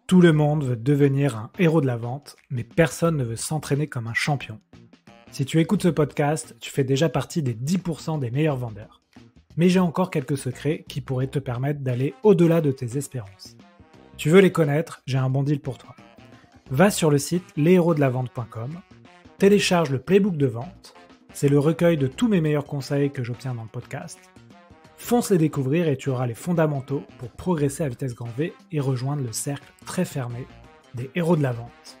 Tout le monde veut devenir un héros de la vente, mais personne ne veut s'entraîner comme un champion. Si tu écoutes ce podcast, tu fais déjà partie des 10% des meilleurs vendeurs. Mais j'ai encore quelques secrets qui pourraient te permettre d'aller au-delà de tes espérances. Tu veux les connaître? J'ai un bon deal pour toi. Va sur le site leshéroesdelavente.com, télécharge le playbook de vente, c'est le recueil de tous mes meilleurs conseils que j'obtiens dans le podcast. Fonce les découvrir et tu auras les fondamentaux pour progresser à vitesse grand V et rejoindre le cercle très fermé des héros de la vente.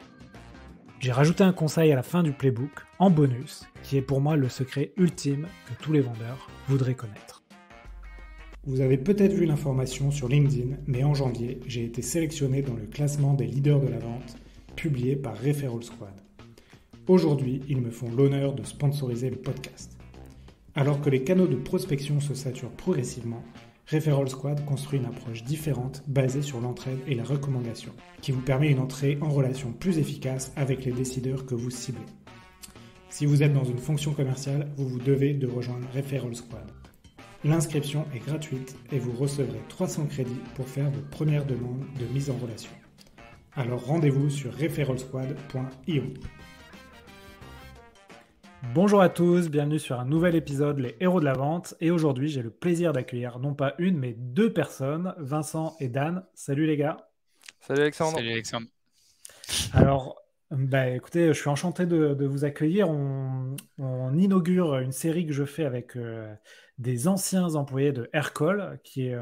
J'ai rajouté un conseil à la fin du playbook, en bonus, qui est pour moi le secret ultime que tous les vendeurs voudraient connaître. Vous avez peut-être vu l'information sur LinkedIn, mais en janvier, j'ai été sélectionné dans le classement des leaders de la vente, publié par Referral Squad. Aujourd'hui, ils me font l'honneur de sponsoriser le podcast. Alors que les canaux de prospection se saturent progressivement, Referral Squad construit une approche différente basée sur l'entraide et la recommandation, qui vous permet une entrée en relation plus efficace avec les décideurs que vous ciblez. Si vous êtes dans une fonction commerciale, vous devez de rejoindre Referral Squad. L'inscription est gratuite et vous recevrez 300 crédits pour faire vos premières demandes de mise en relation. Alors rendez-vous sur referralsquad.io. Bonjour à tous, bienvenue sur un nouvel épisode Les Héros de la Vente. Et aujourd'hui, j'ai le plaisir d'accueillir non pas une, mais deux personnes, Vincent et Dan. Salut les gars. Salut Alexandre. Salut Alexandre. Alors, écoutez, je suis enchanté de vous accueillir. On inaugure une série que je fais avec des anciens employés de Aircall, qui est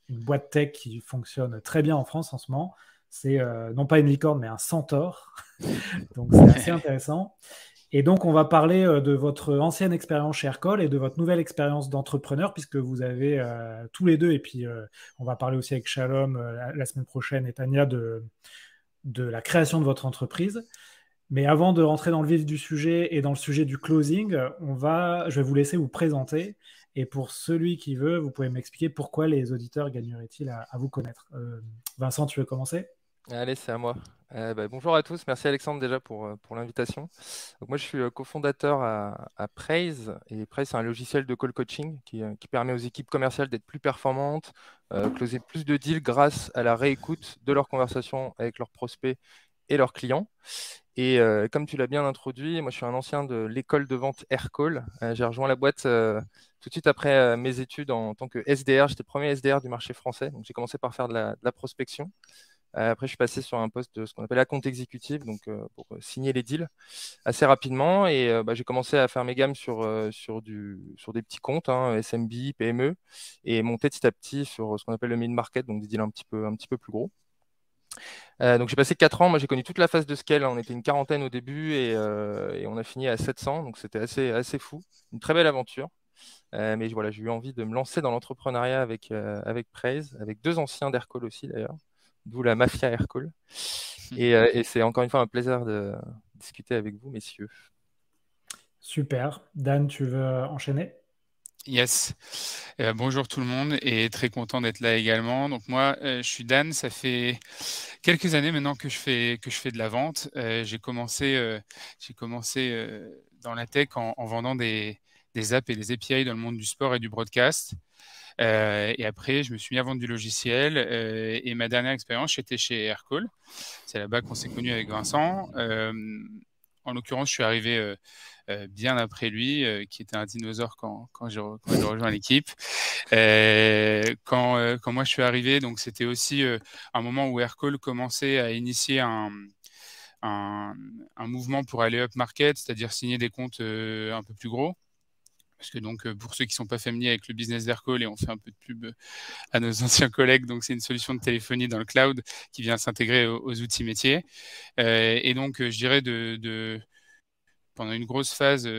une boîte tech qui fonctionne très bien en France en ce moment. C'est non pas une licorne, mais un centaure. Donc, c'est assez intéressant. Et donc, on va parler de votre ancienne expérience chez Aircall et de votre nouvelle expérience d'entrepreneur, puisque vous avez tous les deux, et puis on va parler aussi avec Shalom la semaine prochaine et Tania de la création de votre entreprise. Mais avant de rentrer dans le vif du sujet et dans le sujet du closing, je vais vous laisser vous présenter. Et pour celui qui veut, vous pouvez m'expliquer pourquoi les auditeurs gagneraient-ils à vous connaître. Vincent, tu veux commencer ? Allez, c'est à moi. Bonjour à tous, merci Alexandre déjà pour l'invitation. Donc moi je suis cofondateur à Praise, et Praise c'est un logiciel de call coaching qui permet aux équipes commerciales d'être plus performantes, closer plus de deals grâce à la réécoute de leurs conversations avec leurs prospects et leurs clients. Et comme tu l'as bien introduit, moi je suis un ancien de l'école de vente Aircall. J'ai rejoint la boîte tout de suite après mes études en tant que SDR. J'étais premier SDR du marché français, donc j'ai commencé par faire de la prospection. Après, je suis passé sur un poste de ce qu'on appelle account exécutif, donc pour signer les deals assez rapidement. Et j'ai commencé à faire mes gammes sur des petits comptes, SMB, PME, et monter petit à petit sur ce qu'on appelle le mid-market, donc des deals un petit peu plus gros. Donc j'ai passé 4 ans. Moi, j'ai connu toute la phase de scale. On était une quarantaine au début et on a fini à 700, donc c'était assez fou. Une très belle aventure. Mais voilà, j'ai eu envie de me lancer dans l'entrepreneuriat avec Praise, avec 2 anciens d'Aircall aussi d'ailleurs. D'où la mafia Aircall. Et c'est encore une fois un plaisir de discuter avec vous, messieurs. Super. Dan, tu veux enchaîner ? Yes. Bonjour tout le monde et très content d'être là également. Donc moi, je suis Dan. Ça fait quelques années maintenant que je fais de la vente. J'ai commencé dans la tech en vendant des apps et des API dans le monde du sport et du broadcast. Et après, je me suis mis à vendre du logiciel. Et ma dernière expérience, j'étais chez Aircall. C'est là-bas qu'on s'est connu avec Vincent. En l'occurrence, je suis arrivé bien après lui, qui était un dinosaure quand j'ai rejoint l'équipe. Quand moi je suis arrivé, donc c'était aussi un moment où Aircall commençait à initier un mouvement pour aller up market, c'est-à-dire signer des comptes un peu plus gros. Parce que donc, pour ceux qui ne sont pas familiers avec le business d'Aircall, et on fait un peu de pub à nos anciens collègues, donc c'est une solution de téléphonie dans le cloud qui vient s'intégrer aux outils métiers. Et donc, je dirais pendant une grosse phase,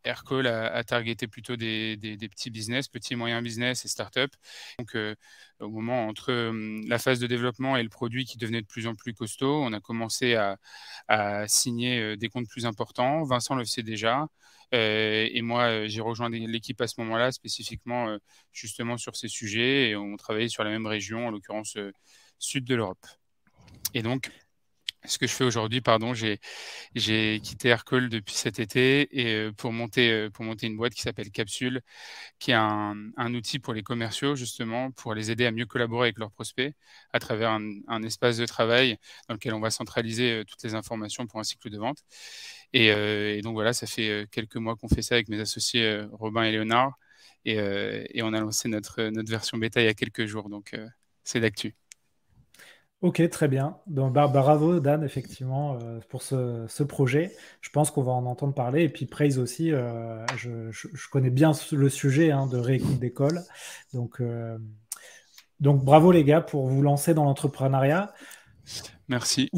Aircall a targeté plutôt des petits business, petits et moyens business et startups. Donc, au moment entre la phase de développement et le produit qui devenait de plus en plus costaud, on a commencé à signer des comptes plus importants. Vincent le sait déjà. Et moi, j'ai rejoint l'équipe à ce moment-là, spécifiquement justement sur ces sujets. Et on travaillait sur la même région, en l'occurrence sud de l'Europe. Et donc, ce que je fais aujourd'hui, pardon, j'ai quitté Aircall depuis cet été et pour monter une boîte qui s'appelle Capsule, qui est un outil pour les commerciaux, justement, pour les aider à mieux collaborer avec leurs prospects à travers un espace de travail dans lequel on va centraliser toutes les informations pour un cycle de vente. Et donc voilà, ça fait quelques mois qu'on fait ça avec mes associés Robin et Léonard. Et on a lancé notre version bêta il y a quelques jours, donc c'est d'actu. Ok, très bien. Donc, bravo Dan, effectivement, pour ce projet. Je pense qu'on va en entendre parler. Et puis Praise aussi, je connais bien le sujet hein, de réécoute d'école. Donc bravo les gars pour vous lancer dans l'entrepreneuriat. Merci.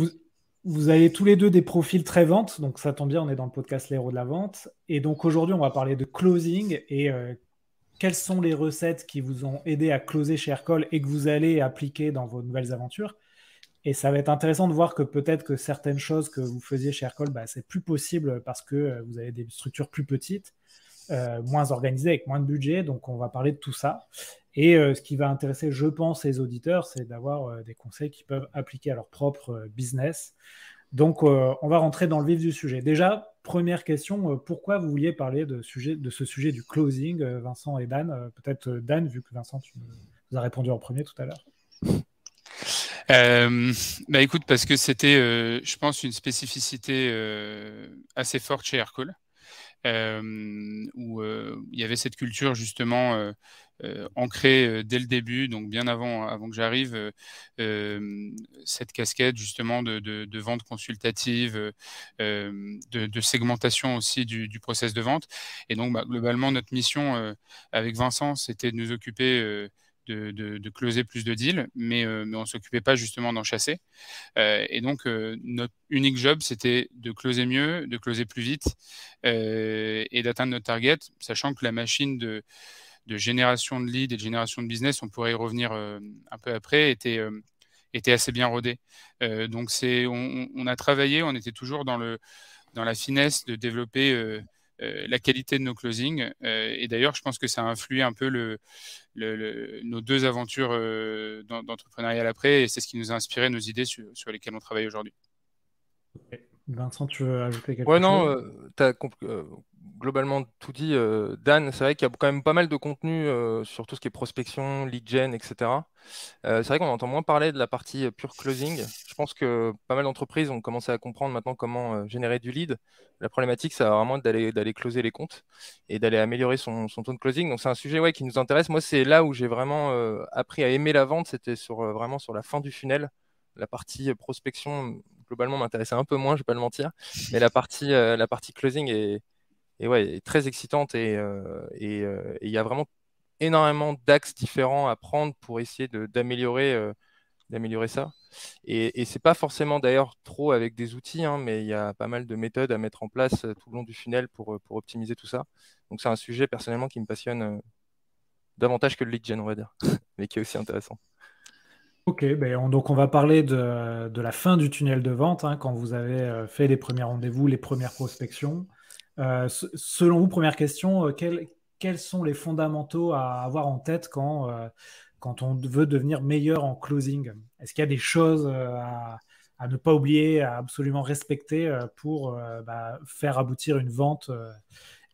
Vous avez tous les deux des profils très vente, donc ça tombe bien, on est dans le podcast Les Héros de la Vente. Et donc aujourd'hui, on va parler de closing et quelles sont les recettes qui vous ont aidé à closer chez Aircall et que vous allez appliquer dans vos nouvelles aventures. Et ça va être intéressant de voir que peut-être que certaines choses que vous faisiez chez Aircall, c'est plus possible parce que vous avez des structures plus petites, moins organisées, avec moins de budget. Donc, on va parler de tout ça. Et ce qui va intéresser, je pense, les auditeurs, c'est d'avoir des conseils qu'ils peuvent appliquer à leur propre business. Donc, on va rentrer dans le vif du sujet. Déjà, première question, pourquoi vous vouliez parler de ce sujet du closing, Vincent et Dan? Peut-être Dan, vu que Vincent, tu nous as répondu en premier tout à l'heure. Écoute, parce que c'était, je pense, une spécificité assez forte chez Aircall, où il y avait cette culture justement ancrée dès le début, donc bien avant que j'arrive, cette casquette justement de vente consultative, de segmentation aussi du process de vente. Et donc, globalement, notre mission avec Vincent, c'était de nous occuper de closer plus de deals, mais on ne s'occupait pas justement d'en chasser. Et donc, notre unique job, c'était de closer mieux, de closer plus vite et d'atteindre notre target, sachant que la machine de génération de leads et de génération de business, on pourrait y revenir un peu après, était assez bien rodée. Donc, on a travaillé, on était toujours dans la finesse de développer la qualité de nos closings. Et d'ailleurs, je pense que ça a influé un peu nos deux aventures d'entrepreneuriat après, et c'est ce qui nous a inspiré nos idées sur lesquelles on travaille aujourd'hui. Vincent, tu veux ajouter quelque Ouais, chose? non, tu as globalement tout dit. Dan, c'est vrai qu'il y a quand même pas mal de contenu sur tout ce qui est prospection, lead gen, etc. C'est vrai qu'on entend moins parler de la partie pure closing. Je pense que pas mal d'entreprises ont commencé à comprendre maintenant comment générer du lead. La problématique, c'est vraiment d'aller closer les comptes et d'aller améliorer son taux de closing. Donc, c'est un sujet qui nous intéresse. Moi, c'est là où j'ai vraiment appris à aimer la vente. C'était vraiment sur la fin du funnel. La partie prospection, globalement, m'intéressait un peu moins, je vais pas le mentir. Mais la partie closing est très excitante et il y a vraiment énormément d'axes différents à prendre pour essayer d'améliorer ça. Et c'est pas forcément d'ailleurs trop avec des outils, hein, mais il y a pas mal de méthodes à mettre en place tout le long du funnel pour optimiser tout ça. Donc c'est un sujet personnellement qui me passionne davantage que le lead gen, on va dire, mais qui est aussi intéressant. Ok, donc on va parler de la fin du tunnel de vente, hein, quand vous avez fait les premiers rendez-vous, les premières prospections. Selon vous, première question, quels sont les fondamentaux à avoir en tête quand on veut devenir meilleur en closing? Est-ce qu'il y a des choses à ne pas oublier, à absolument respecter pour faire aboutir une vente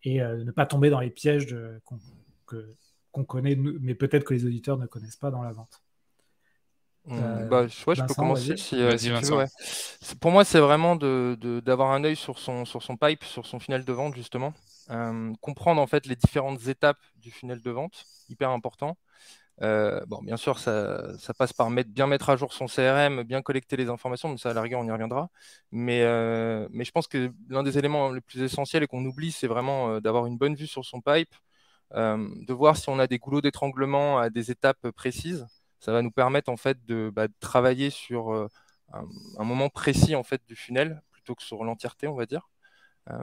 et ne pas tomber dans les pièges qu'on connaît, mais peut-être que les auditeurs ne connaissent pas dans la vente? Je peux Vincent, commencer vas-y. Vas-y, si tu veux. Vincent. Ouais. Pour moi, c'est vraiment d'avoir un œil sur son pipe, sur son funnel de vente, justement. Comprendre en fait les différentes étapes du funnel de vente, hyper important. Bien sûr, ça passe par bien mettre à jour son CRM, bien collecter les informations, mais ça, à la rigueur, on y reviendra. Mais je pense que l'un des éléments les plus essentiels et qu'on oublie, c'est vraiment d'avoir une bonne vue sur son pipe, de voir si on a des goulots d'étranglement à des étapes précises. Ça va nous permettre en fait de travailler sur un moment précis en fait du funnel plutôt que sur l'entièreté, on va dire.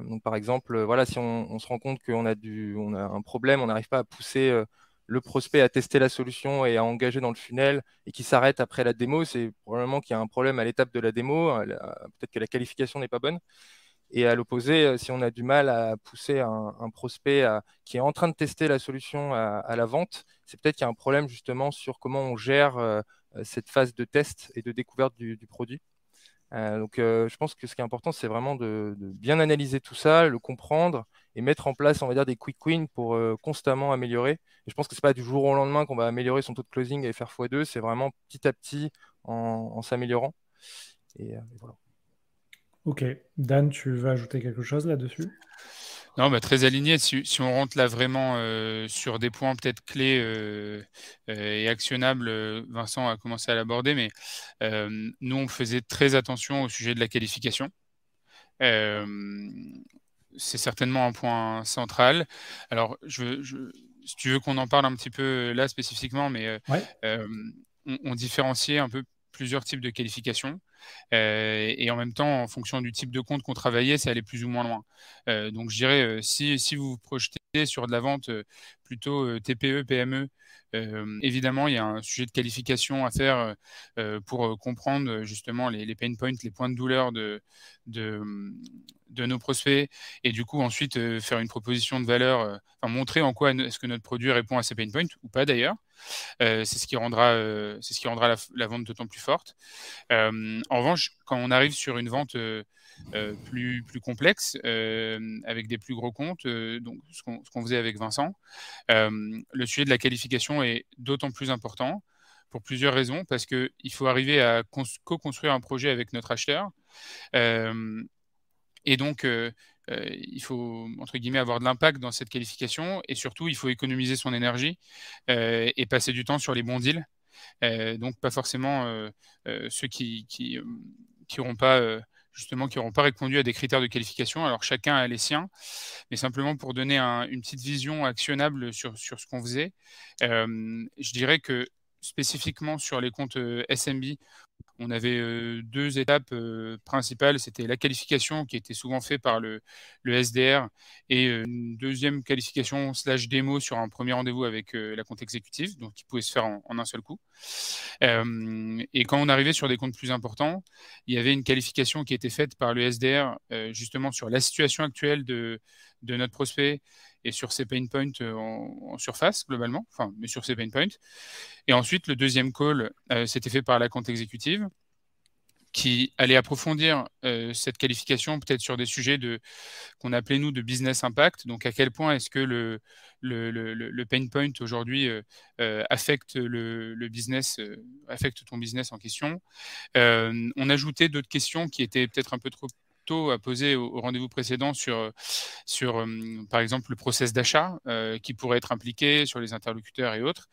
Donc par exemple, voilà, si on se rend compte qu'on a un problème, on n'arrive pas à pousser le prospect à tester la solution et à engager dans le funnel et qui s'arrête après la démo, c'est probablement qu'il y a un problème à l'étape de la démo. Peut-être que la qualification n'est pas bonne. Et à l'opposé, si on a du mal à pousser un prospect qui est en train de tester la solution à la vente, c'est peut-être qu'il y a un problème justement sur comment on gère cette phase de test et de découverte du produit. Donc, je pense que ce qui est important, c'est vraiment de bien analyser tout ça, le comprendre et mettre en place, on va dire, des quick wins pour constamment améliorer. Et je pense que c'est pas du jour au lendemain qu'on va améliorer son taux de closing et faire x2, c'est vraiment petit à petit en s'améliorant. Et voilà. Ok. Dan, tu veux ajouter quelque chose là-dessus? Non, très aligné. Si on rentre là vraiment sur des points peut-être clés et actionnables, Vincent a commencé à l'aborder, mais nous, on faisait très attention au sujet de la qualification. Euh, c'est certainement un point central. Alors, si tu veux qu'on en parle un petit peu là spécifiquement, mais Ouais. on différenciait un peu plusieurs types de qualifications. Et en même temps, en fonction du type de compte qu'on travaillait, ça allait plus ou moins loin. Donc, je dirais, si vous vous projetez sur de la vente plutôt TPE, PME, évidemment, il y a un sujet de qualification à faire pour comprendre justement les pain points, les points de douleur de, de nos prospects et du coup ensuite faire une proposition de valeur, montrer en quoi est-ce que notre produit répond à ces pain points ou pas d'ailleurs. C'est ce qui rendra la vente d'autant plus forte. En revanche, quand on arrive sur une vente plus complexe, avec des plus gros comptes, donc ce qu'on faisait avec Vincent, le sujet de la qualification est d'autant plus important pour plusieurs raisons, parce qu'il faut arriver à co-construire un projet avec notre acheteur. Et donc, il faut, entre guillemets, avoir de l'impact dans cette qualification. Et surtout, il faut économiser son énergie et passer du temps sur les bons deals. Donc, pas forcément ceux qui n'auront pas... justement, qui n'auront pas répondu à des critères de qualification. Alors, chacun a les siens, mais simplement pour donner une petite vision actionnable sur ce qu'on faisait, je dirais que spécifiquement sur les comptes SMB, on avait deux étapes principales. C'était la qualification qui était souvent faite par le SDR et une deuxième qualification / démo sur un premier rendez-vous avec la compte exécutive, donc qui pouvait se faire en un seul coup. Et quand on arrivait sur des comptes plus importants, il y avait une qualification qui était faite par le SDR justement sur la situation actuelle de notre prospect et sur ses pain points en surface globalement, mais sur ses pain points. Et ensuite, le deuxième call, c'était fait par la compte exécutive qui allait approfondir cette qualification peut-être sur des sujets qu'on appelait nous de business impact. Donc à quel point est-ce que le pain point aujourd'hui affecte le business, affecte ton business en question. On ajoutait d'autres questions qui étaient peut-être un peu trop tôt à poser au rendez-vous précédent sur par exemple, le process d'achat qui pourrait être impliqué sur les interlocuteurs et autres.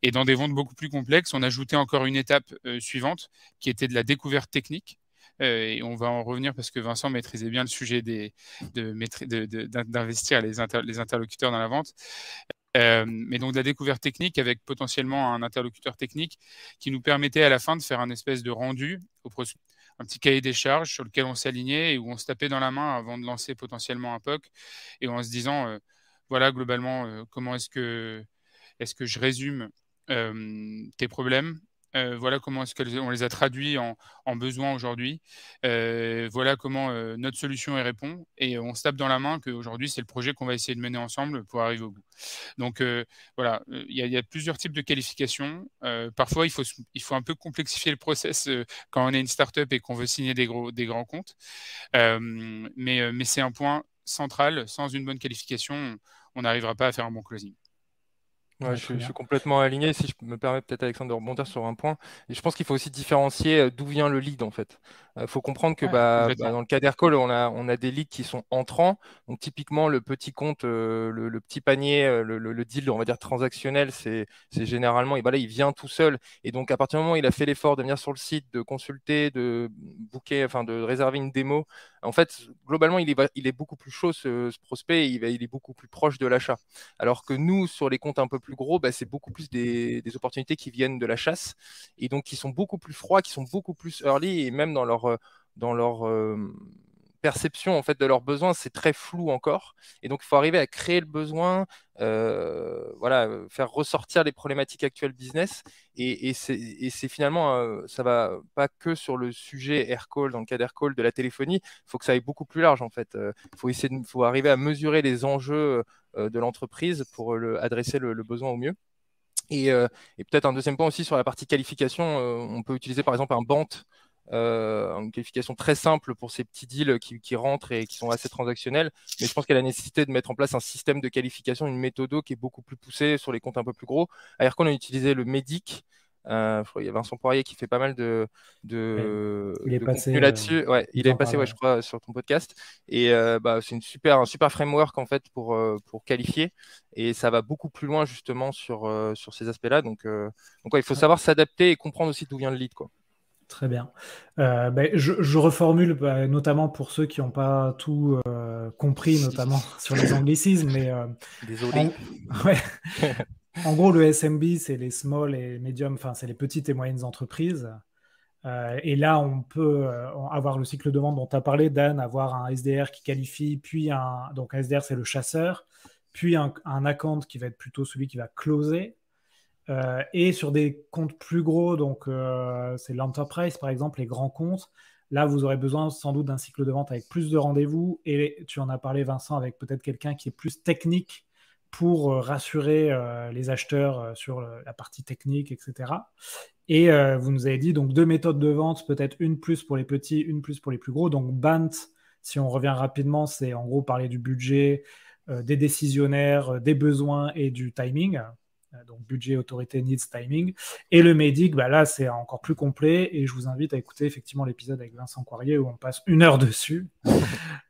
Et dans des ventes beaucoup plus complexes, on ajoutait encore une étape suivante qui était de la découverte technique. Et on va en revenir parce que Vincent maîtrisait bien le sujet d'investir les interlocuteurs dans la vente. Mais donc de la découverte technique avec potentiellement un interlocuteur technique qui nous permettait à la fin de faire un espèce de rendu un petit cahier des charges sur lequel on s'alignait et où on se tapait dans la main avant de lancer potentiellement un POC et en se disant voilà globalement comment est-ce que je résume tes problèmes. Voilà comment est-ce qu'on les a traduits en besoins aujourd'hui. Voilà comment notre solution y répond. Et on se tape dans la main qu'aujourd'hui, c'est le projet qu'on va essayer de mener ensemble pour arriver au bout. Donc voilà, il y a plusieurs types de qualifications. Parfois, il faut un peu complexifier le process quand on est une startup et qu'on veut signer des grands comptes. Mais c'est un point central. Sans une bonne qualification, on n'arrivera pas à faire un bon closing. Ouais, je suis complètement aligné. Si je me permets peut-être, Alexandre, de rebondir sur un point. Et je pense qu'il faut aussi différencier d'où vient le lead, en fait. Il faut comprendre que dans le cas d'Aircall, on a des leads qui sont entrants. Donc, typiquement, le petit compte, le petit panier, le deal, on va dire, transactionnel, c'est généralement, il vient tout seul. Et donc, à partir du moment où il a fait l'effort de venir sur le site, de consulter, de booker, enfin, de réserver une démo, en fait, globalement, il est beaucoup plus chaud, ce prospect, et il est beaucoup plus proche de l'achat. Alors que nous, sur les comptes un peu plus gros, c'est beaucoup plus des opportunités qui viennent de la chasse et donc qui sont beaucoup plus froids, qui sont beaucoup plus early et même dans leur perception en fait de leurs besoins, c'est très flou encore. Et donc il faut arriver à créer le besoin, faire ressortir les problématiques actuelles business. Et c'est finalement, ça va pas que sur le sujet Aircall, dans le cas d'Aircall de la téléphonie, il faut que ça aille beaucoup plus large en fait. Faut arriver à mesurer les enjeux de l'entreprise pour adresser le besoin au mieux. Et peut-être un deuxième point aussi sur la partie qualification, on peut utiliser par exemple un BANT une qualification très simple pour ces petits deals qui rentrent et qui sont assez transactionnels. Mais je pense qu'il y a la nécessité de mettre en place un système de qualification, une méthode qui est beaucoup plus poussée sur les comptes un peu plus gros. À Aircall, on a utilisé le MEDIC. Je crois qu'il y a Vincent Poirier qui fait pas mal de Il est passé, contenu là-dessus. Ouais, il nous est en passé, parlait. je crois, sur ton podcast. Et c'est un super framework en fait pour qualifier. Et ça va beaucoup plus loin justement sur ces aspects-là. Donc ouais, il faut savoir s'adapter et comprendre aussi d'où vient le lead, quoi. Très bien. Je reformule, notamment pour ceux qui n'ont pas tout compris, notamment sur les anglicismes, mais Désolé. ouais. En gros, le SMB, c'est les small et medium, enfin, c'est les petites et moyennes entreprises. Et là, on peut avoir le cycle de vente dont tu as parlé, Dan, avoir un SDR qui qualifie, puis donc un SDR, c'est le chasseur, puis un account qui va être plutôt celui qui va closer. Et sur des comptes plus gros, donc c'est l'enterprise, par exemple, les grands comptes, là, vous aurez besoin sans doute d'un cycle de vente avec plus de rendez-vous. Et tu en as parlé, Vincent, avec peut-être quelqu'un qui est plus technique pour rassurer les acheteurs sur la partie technique, etc. Et vous nous avez dit donc 2 méthodes de vente, peut-être une plus pour les petits, une plus pour les plus gros. Donc BANT, si on revient rapidement, c'est en gros parler du budget, des décisionnaires, des besoins et du timing. Donc budget, autorité, needs, timing. Et le MEDIC, là c'est encore plus complet et je vous invite à écouter effectivement l'épisode avec Vincent Poirier où on passe 1 heure dessus.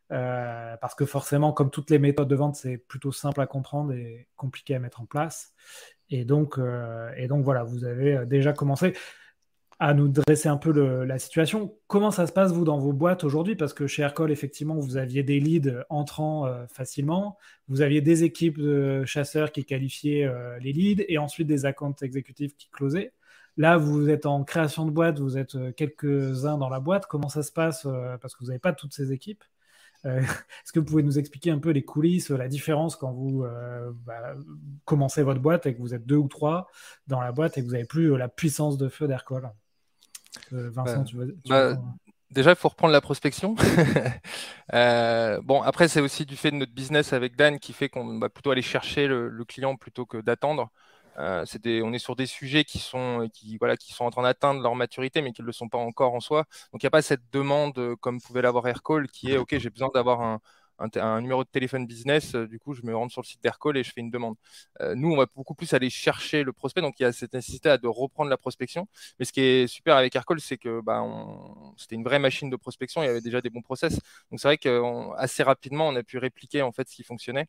Parce que forcément, comme toutes les méthodes de vente, c'est plutôt simple à comprendre et compliqué à mettre en place. Et donc voilà, vous avez déjà commencé à nous dresser un peu la situation. Comment ça se passe, vous, dans vos boîtes aujourd'hui? Parce que chez Aircall, effectivement, vous aviez des leads entrant facilement. Vous aviez des équipes de chasseurs qui qualifiaient les leads et ensuite des accounts exécutifs qui closaient. Là, vous êtes en création de boîte, vous êtes quelques-uns dans la boîte. Comment ça se passe parce que vous n'avez pas toutes ces équipes. Est-ce que vous pouvez nous expliquer un peu les coulisses, la différence quand vous commencez votre boîte et que vous êtes 2 ou 3 dans la boîte et que vous n'avez plus la puissance de feu d'Aircall? Vincent, tu veux déjà, il faut reprendre la prospection. Bon, après, c'est aussi du fait de notre business avec Dan qui fait qu'on va plutôt aller chercher le client plutôt que d'attendre. On est sur des sujets qui sont en train d'atteindre leur maturité, mais qui ne le sont pas encore en soi. Donc, il n'y a pas cette demande comme pouvait l'avoir Aircall qui est OK, j'ai besoin d'avoir un numéro de téléphone business. Du coup, je me rends sur le site d'Aircall et je fais une demande. Nous, on va beaucoup plus aller chercher le prospect. Donc, il y a cette nécessité de reprendre la prospection. Mais ce qui est super avec Aircall, c'est que c'était une vraie machine de prospection. Il y avait déjà des bons process. Donc, c'est vrai qu'assez rapidement, on a pu répliquer en fait ce qui fonctionnait.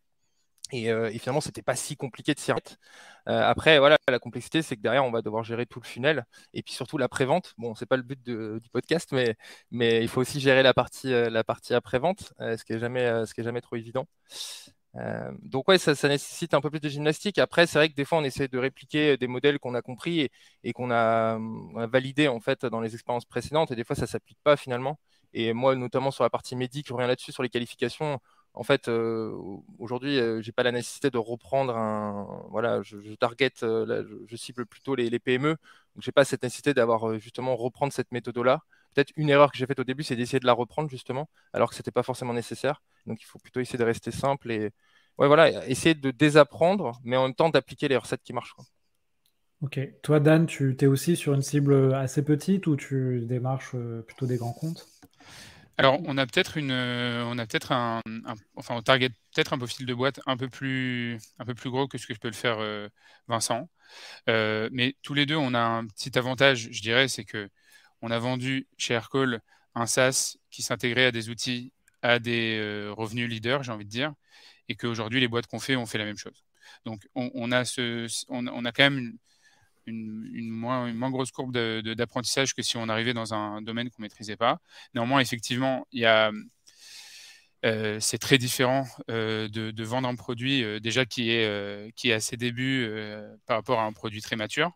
Et finalement, c'était pas si compliqué de s'y remettre. Après, voilà, la complexité, c'est que derrière, on va devoir gérer tout le funnel et puis surtout la pré-vente. Bon, c'est pas le but du podcast, mais il faut aussi gérer la partie après-vente, ce qui est jamais trop évident. Donc ouais, ça nécessite un peu plus de gymnastique. Après, c'est vrai que des fois, on essaie de répliquer des modèles qu'on a compris et qu'on a validés en fait dans les expériences précédentes. Et des fois, ça s'applique pas finalement. Et moi, notamment sur la partie médic, je reviens là-dessus sur les qualifications. En fait, aujourd'hui, j'ai pas la nécessité de reprendre voilà, je target, là, je cible plutôt les PME. Donc, j'ai pas cette nécessité d'avoir justement reprendre cette méthode-là. Peut-être une erreur que j'ai faite au début, c'est d'essayer de la reprendre justement, alors que c'était pas forcément nécessaire. Donc, il faut plutôt essayer de rester simple et ouais, voilà, essayer de désapprendre, mais en même temps d'appliquer les recettes qui marchent, quoi. Ok. Toi, Dan, tu es aussi sur une cible assez petite ou tu démarches plutôt des grands comptes? Alors, on a peut-être on target peut-être un profil de boîte un peu plus gros que ce que je peux le faire Vincent. Mais tous les deux, on a un petit avantage, je dirais, c'est que on a vendu chez Aircall un SaaS qui s'intégrait à des outils, à des revenus leaders, j'ai envie de dire, et qu'aujourd'hui, les boîtes qu'on fait, on fait la même chose. Donc, on a quand même une moins grosse courbe d'apprentissage que si on arrivait dans un domaine qu'on maîtrisait pas. Néanmoins, effectivement, c'est très différent de vendre un produit déjà qui est à ses débuts par rapport à un produit très mature,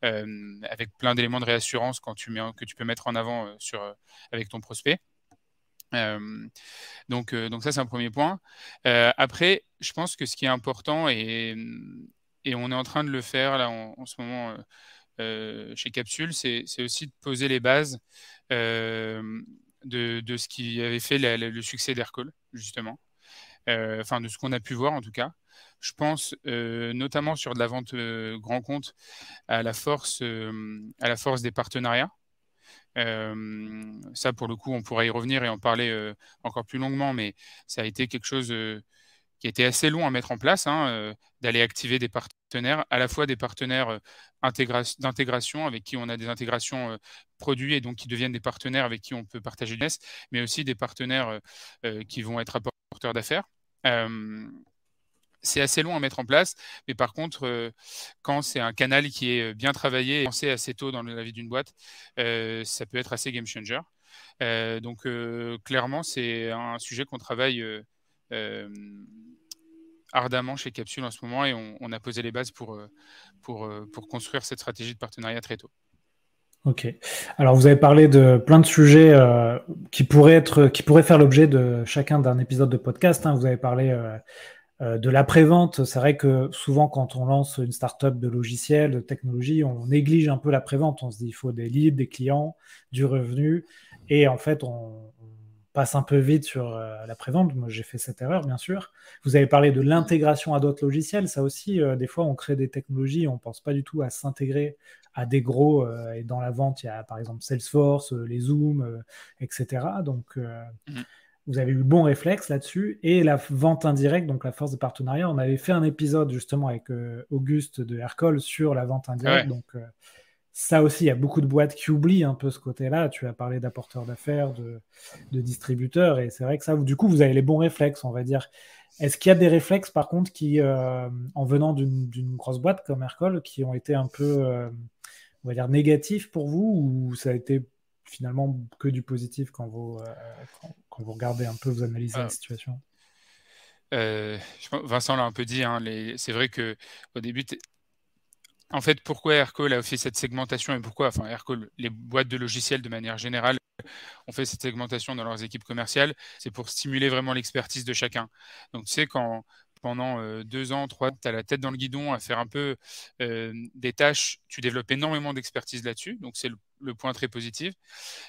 avec plein d'éléments de réassurance que tu peux mettre en avant avec ton prospect. Donc ça, c'est un premier point. Après, je pense que ce qui est important, et on est en train de le faire là en ce moment chez Capsule, c'est aussi de poser les bases de ce qui avait fait le succès d'Aircall, justement. Enfin, de ce qu'on a pu voir en tout cas. Je pense notamment sur de la vente grand compte à la force des partenariats. Ça, pour le coup, on pourra y revenir et en parler encore plus longuement, mais ça a été quelque chose qui a été assez long à mettre en place, d'aller activer des partenaires, à la fois des partenaires d'intégration avec qui on a des intégrations produits et donc qui deviennent des partenaires avec qui on peut partager le business, mais aussi des partenaires qui vont être apporteurs d'affaires. C'est assez long à mettre en place, mais par contre, quand c'est un canal qui est bien travaillé et pensé assez tôt dans la vie d'une boîte, ça peut être assez game changer. Donc, clairement, c'est un sujet qu'on travaille ardemment chez Capsule en ce moment et on a posé les bases pour construire cette stratégie de partenariat très tôt. Ok. Alors, vous avez parlé de plein de sujets qui pourraient faire l'objet de chacun d'un épisode de podcast. Vous avez parlé de l'après-vente. C'est vrai que souvent, quand on lance une startup de logiciels, de technologie, on néglige un peu l'après-vente. On se dit il faut des leads, des clients, du revenu. Et en fait, on passe un peu vite sur l'après-vente. Moi, j'ai fait cette erreur, bien sûr. Vous avez parlé de l'intégration à d'autres logiciels. Ça aussi, des fois, on crée des technologies, on ne pense pas du tout à s'intégrer à des gros. Et dans la vente, il y a par exemple Salesforce, les Zoom, etc. Donc, vous avez eu le bon réflexe là-dessus. Et la vente indirecte, donc la force des partenariats, on avait fait un épisode justement avec Auguste de Aircall sur la vente indirecte. Ouais. Donc, ça aussi, il y a beaucoup de boîtes qui oublient un peu ce côté-là. Tu as parlé d'apporteurs d'affaires, de distributeurs. Et c'est vrai que ça, du coup, vous avez les bons réflexes, on va dire. Est-ce qu'il y a des réflexes, par contre, qui, en venant d'une grosse boîte comme Aircall, qui ont été un peu, on va dire, négatifs pour vous, ou ça a été finalement que du positif quand vous regardez un peu, vous analysez la situation? Je pense, Vincent l'a un peu dit, c'est vrai qu'au début, en fait, pourquoi Aircall a fait cette segmentation et pourquoi, Aircall, les boîtes de logiciels de manière générale, ont fait cette segmentation dans leurs équipes commerciales, c'est pour stimuler vraiment l'expertise de chacun. Donc, tu sais, quand pendant 2 ans, 3 ans, tu as la tête dans le guidon à faire un peu des tâches, tu développes énormément d'expertise là-dessus. Donc, c'est le point très positif.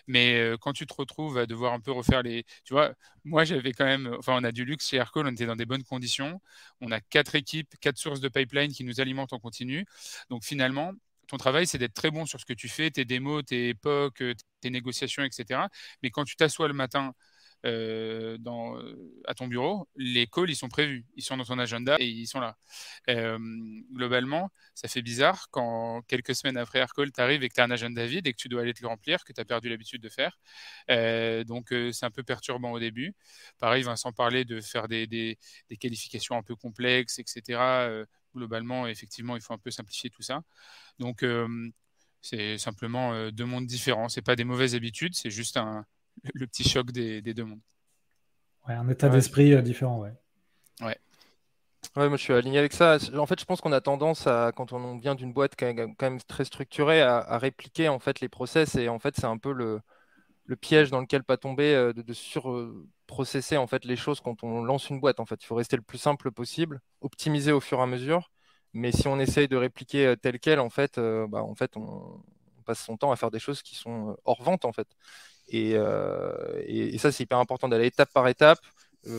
Mais quand tu te retrouves à devoir un peu refaire les... Tu vois, moi, j'avais quand même... on a du luxe chez Aircall, on était dans des bonnes conditions. On a 4 équipes, 4 sources de pipeline qui nous alimentent en continu. Donc, finalement, ton travail, c'est d'être très bon sur ce que tu fais, tes démos, tes POC, tes négociations, etc. Mais quand tu t'assois le matin à ton bureau, les calls, ils sont prévus. Ils sont dans ton agenda et ils sont là. Globalement, ça fait bizarre quand quelques semaines après Aircall, tu arrives et que tu as un agenda vide et que tu dois aller te le remplir, que tu as perdu l'habitude de faire. Donc, c'est un peu perturbant au début. Pareil, Vincent parlait de faire des qualifications un peu complexes, etc. Globalement, effectivement, il faut un peu simplifier tout ça. Donc, c'est simplement 2 mondes différents. C'est pas des mauvaises habitudes, c'est juste le petit choc des 2 mondes. Ouais, un état d'esprit différent, ouais. Ouais. Ouais, moi je suis aligné avec ça. En fait, je pense qu'on a tendance à, quand on vient d'une boîte quand même très structurée, à répliquer en fait les process et en fait c'est un peu le piège dans lequel pas tomber de surprocesser en fait les choses quand on lance une boîte. En fait, il faut rester le plus simple possible, optimiser au fur et à mesure. Mais si on essaye de répliquer tel quel, en fait, on passe son temps à faire des choses qui sont hors vente en fait. Et ça, c'est hyper important d'aller étape par étape,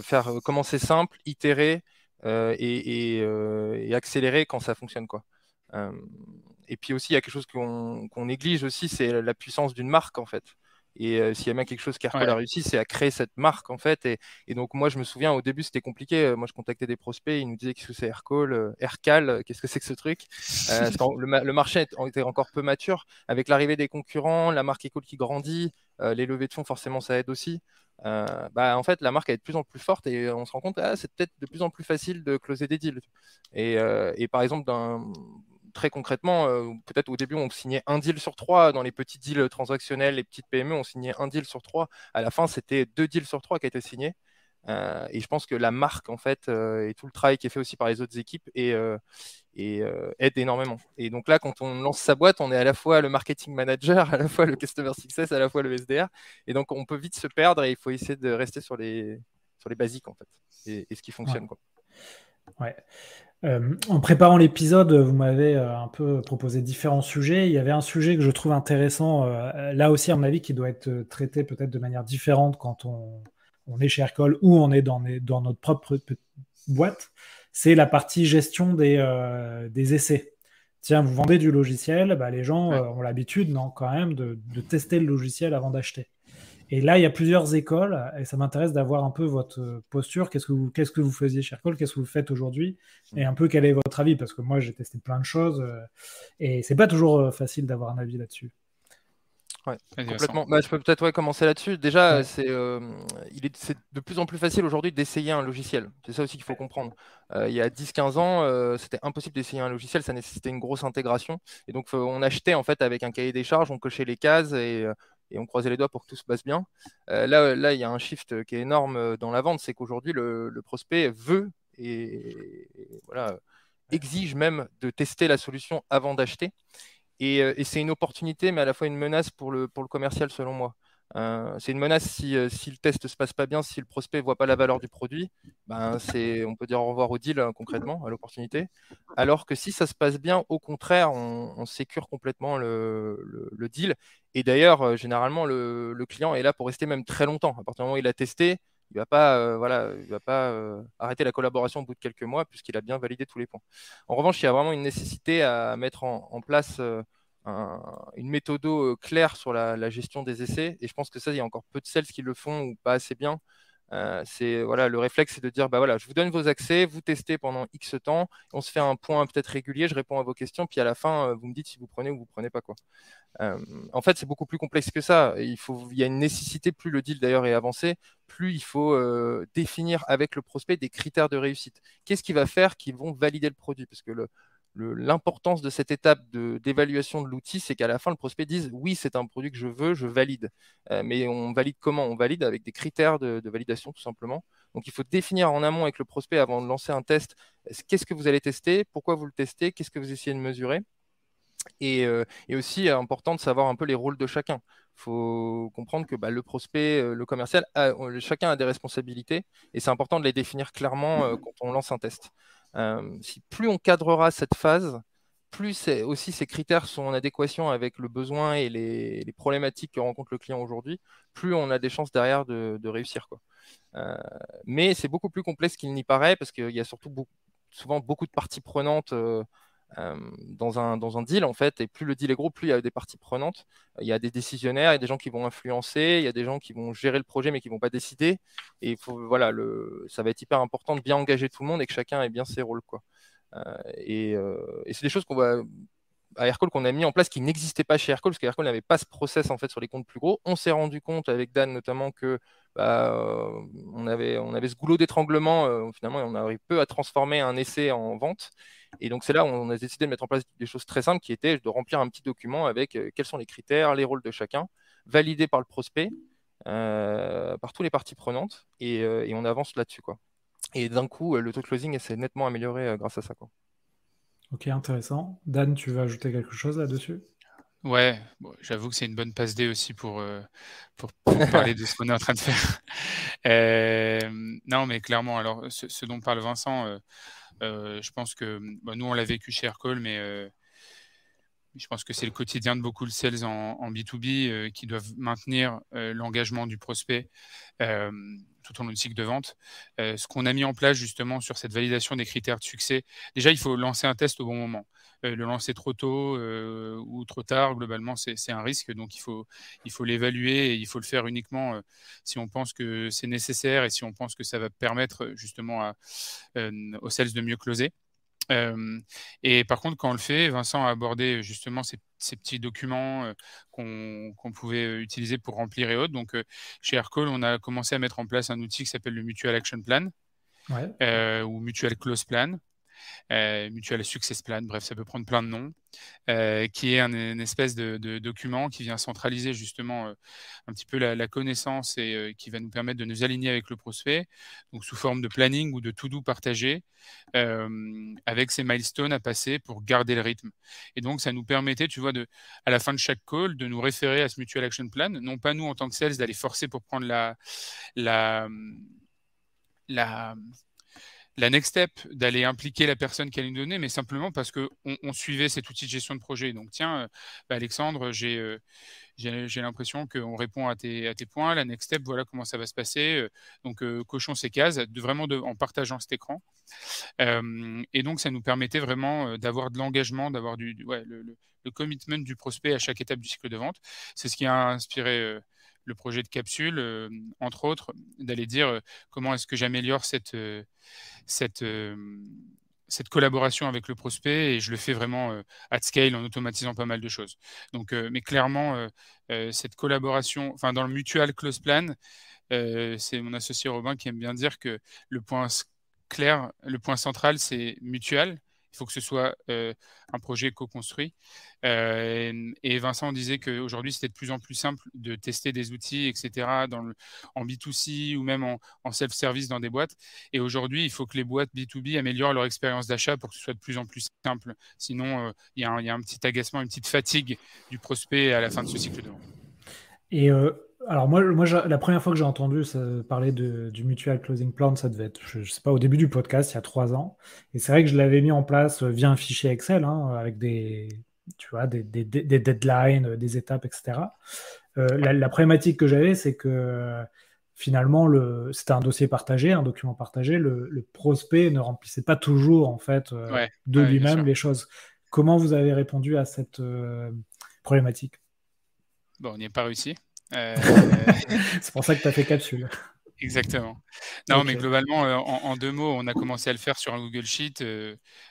faire commencer simple, itérer et accélérer quand ça fonctionne, quoi. Et puis aussi, il y a quelque chose qu'on néglige aussi, c'est la puissance d'une marque en fait. Et s'il y a bien quelque chose qu'Aircall a réussi, c'est à créer cette marque en fait. Et donc moi, je me souviens au début, c'était compliqué. Moi, je contactais des prospects, ils nous disaient qu'est-ce que c'est Aircall, Aircal, qu'est-ce que c'est que ce truc parce que le marché était encore peu mature. Avec l'arrivée des concurrents, la marque Aircall qui grandit, les levées de fonds, forcément, ça aide aussi. En fait, la marque elle est de plus en plus forte et on se rend compte que c'est peut-être de plus en plus facile de closer des deals. Et par exemple, très concrètement, peut-être au début, on signait 1 deal sur 3 dans les petits deals transactionnels, les petites PME, on signait 1 deal sur 3. À la fin, c'était 2 deals sur 3 qui étaient signés. Et je pense que la marque, en fait, et tout le travail qui est fait aussi par les autres équipes aide énormément. Et donc là, quand on lance sa boîte, on est à la fois le marketing manager, à la fois le customer success, à la fois le SDR. Et donc, on peut vite se perdre et il faut essayer de rester sur les basiques, en fait, et ce qui fonctionne, quoi. Ouais. En préparant l'épisode, vous m'avez un peu proposé différents sujets. Il y avait un sujet que je trouve intéressant, là aussi à mon avis, qui doit être traité peut-être de manière différente quand on est chez Aircall ou on est dans notre propre boîte. C'est la partie gestion des essais. Tiens, vous vendez du logiciel, bah, les gens Ouais. ont l'habitude, non, quand même, de tester le logiciel avant d'acheter. Et là, il y a plusieurs écoles, et ça m'intéresse d'avoir un peu votre posture. Qu'est-ce que vous faisiez chez Aircall? Qu'est-ce que vous faites aujourd'hui? Et un peu quel est votre avis? Parce que moi, j'ai testé plein de choses, et c'est pas toujours facile d'avoir un avis là-dessus. Ouais, Vas-y, Vincent. complètement. Bah, je peux peut-être commencer là-dessus. Déjà, Ouais. c'est de plus en plus facile aujourd'hui d'essayer un logiciel. C'est ça aussi qu'il faut comprendre. Il y a 10-15 ans, c'était impossible d'essayer un logiciel, ça nécessitait une grosse intégration. Et donc, on achetait en fait avec un cahier des charges, on cochait les cases et on croisait les doigts pour que tout se passe bien. Là, il y a un shift qui est énorme dans la vente, c'est qu'aujourd'hui, le prospect veut et voilà, exige même de tester la solution avant d'acheter. Et c'est une opportunité, mais à la fois une menace pour le commercial, selon moi. C'est une menace si le test ne se passe pas bien, si le prospect ne voit pas la valeur du produit, ben on peut dire au revoir au deal concrètement, à l'opportunité. Alors que si ça se passe bien, au contraire, on sécure complètement le deal. Et d'ailleurs, généralement, le client est là pour rester même très longtemps. À partir du moment où il a testé, il ne va pas, voilà, il va pas arrêter la collaboration au bout de quelques mois puisqu'il a bien validé tous les points. En revanche, il y a vraiment une nécessité à mettre en place une méthode claire sur la gestion des essais. Et je pense que ça, il y a encore peu de sales qui le font ou pas assez bien. Voilà, le réflexe, c'est de dire, bah voilà, je vous donne vos accès, vous testez pendant X temps, on se fait un point peut-être régulier, je réponds à vos questions, puis à la fin, vous me dites si vous prenez ou vous prenez pas quoi. En fait, c'est beaucoup plus complexe que ça. Il y a une nécessité, plus le deal d'ailleurs est avancé, plus il faut définir avec le prospect des critères de réussite. Qu'est-ce qui va faire qu'ils vont valider le produit? Parce que l'importance de cette étape d'évaluation de l'outil, c'est qu'à la fin, le prospect dise oui, c'est un produit que je veux, je valide. Mais on valide comment? On valide avec des critères de validation, tout simplement. Donc, il faut définir en amont avec le prospect avant de lancer un test. Qu'est-ce que vous allez tester? Pourquoi vous le testez? Qu'est-ce que vous essayez de mesurer? Et aussi, important de savoir un peu les rôles de chacun. Il faut comprendre que le prospect, le commercial, chacun a des responsabilités et c'est important de les définir clairement quand on lance un test. Plus on cadrera cette phase, plus aussi ces critères sont en adéquation avec le besoin et les problématiques que rencontre le client aujourd'hui, plus on a des chances derrière de réussir, quoi. Mais c'est beaucoup plus complexe qu'il n'y paraît parce qu'il y a surtout souvent beaucoup de parties prenantes dans un deal, en fait. Et plus le deal est gros, plus il y a des parties prenantes. Il y a des décisionnaires, il y a des gens qui vont influencer, il y a des gens qui vont gérer le projet mais qui ne vont pas décider. Et voilà, ça va être hyper important de bien engager tout le monde et que chacun ait bien ses rôles, quoi. Et c'est des choses qu'on va à Aircall qu'on a mis en place qui n'existait pas chez Aircall parce qu'Aircall n'avait pas ce process en fait sur les comptes plus gros. On s'est rendu compte avec Dan notamment que on avait ce goulot d'étranglement. Finalement, on arrive peu à transformer un essai en vente. Et donc c'est là où on a décidé de mettre en place des choses très simples qui étaient de remplir un petit document avec quels sont les critères, les rôles de chacun, validés par le prospect, par toutes les parties prenantes, et on avance là-dessus, quoi. Et d'un coup, le taux de closing s'est nettement amélioré grâce à ça, quoi. Ok, intéressant. Dan, tu veux ajouter quelque chose là-dessus? Ouais, bon, j'avoue que c'est une bonne passe D aussi pour parler de ce qu'on est en train de faire. Non, mais clairement, alors ce dont parle Vincent, je pense que nous, on l'a vécu chez Aircall, mais je pense que c'est le quotidien de beaucoup de sales en B2B qui doivent maintenir l'engagement du prospect tout au long du cycle de vente. Ce qu'on a mis en place justement sur cette validation des critères de succès, déjà, il faut lancer un test au bon moment. Le lancer trop tôt ou trop tard, globalement, c'est un risque. Donc, il faut l'évaluer et il faut le faire uniquement si on pense que c'est nécessaire et si on pense que ça va permettre justement aux sales de mieux closer. Et par contre, quand on le fait, Vincent a abordé justement ces petits documents qu'on pouvait utiliser pour remplir et autres. Donc, chez Aircall, on a commencé à mettre en place un outil qui s'appelle le Mutual Action Plan ou Mutual Close Plan. Mutual Success Plan, bref, ça peut prendre plein de noms, qui est une espèce de document qui vient centraliser justement un petit peu la connaissance et qui va nous permettre de nous aligner avec le prospect, donc sous forme de planning ou de to-do partagé, avec ces milestones à passer pour garder le rythme. Et donc, ça nous permettait, tu vois, à la fin de chaque call, de nous référer à ce Mutual Action Plan, non pas nous en tant que sales d'aller forcer pour prendre la next step, d'aller impliquer la personne qui allait nous donner, mais simplement parce qu'on suivait cet outil de gestion de projet. Donc, tiens, Alexandre, j'ai j'ai l'impression qu'on répond à tes points. La next step, voilà comment ça va se passer. Donc, cochons ces cases, en partageant cet écran. Et donc, ça nous permettait vraiment d'avoir de l'engagement, d'avoir le commitment du prospect à chaque étape du cycle de vente. C'est ce qui a inspiré le projet de capsule, entre autres, d'aller dire comment est-ce que j'améliore cette collaboration avec le prospect, et je le fais vraiment at scale en automatisant pas mal de choses. Donc, mais clairement, cette collaboration, enfin dans le mutual close plan, c'est mon associé Robin qui aime bien dire que le point clair, le point central, c'est mutual. Il faut que ce soit un projet co-construit. Et Vincent disait qu'aujourd'hui, c'était de plus en plus simple de tester des outils, etc., en B2C ou même en self-service dans des boîtes. Et aujourd'hui, il faut que les boîtes B2B améliorent leur expérience d'achat pour que ce soit de plus en plus simple. Sinon, il y a un petit agacement, une petite fatigue du prospect à la fin de ce cycle de vente. Et alors moi la première fois que j'ai entendu parler du Mutual Closing Plan, ça devait être, je sais pas, au début du podcast, il y a 3 ans. Et c'est vrai que je l'avais mis en place via un fichier Excel, hein, avec tu vois, des deadlines, des étapes, etc. La problématique que j'avais, c'est que finalement, c'était un dossier partagé, un document partagé. Le prospect ne remplissait pas toujours, en fait, de lui-même les choses. Comment vous avez répondu à cette problématique? Bon, on n'y est pas réussi. C'est pour ça que tu as fait capsule. Exactement. Non, Ok. mais globalement, en 2 mots, on a commencé à le faire sur un Google Sheet.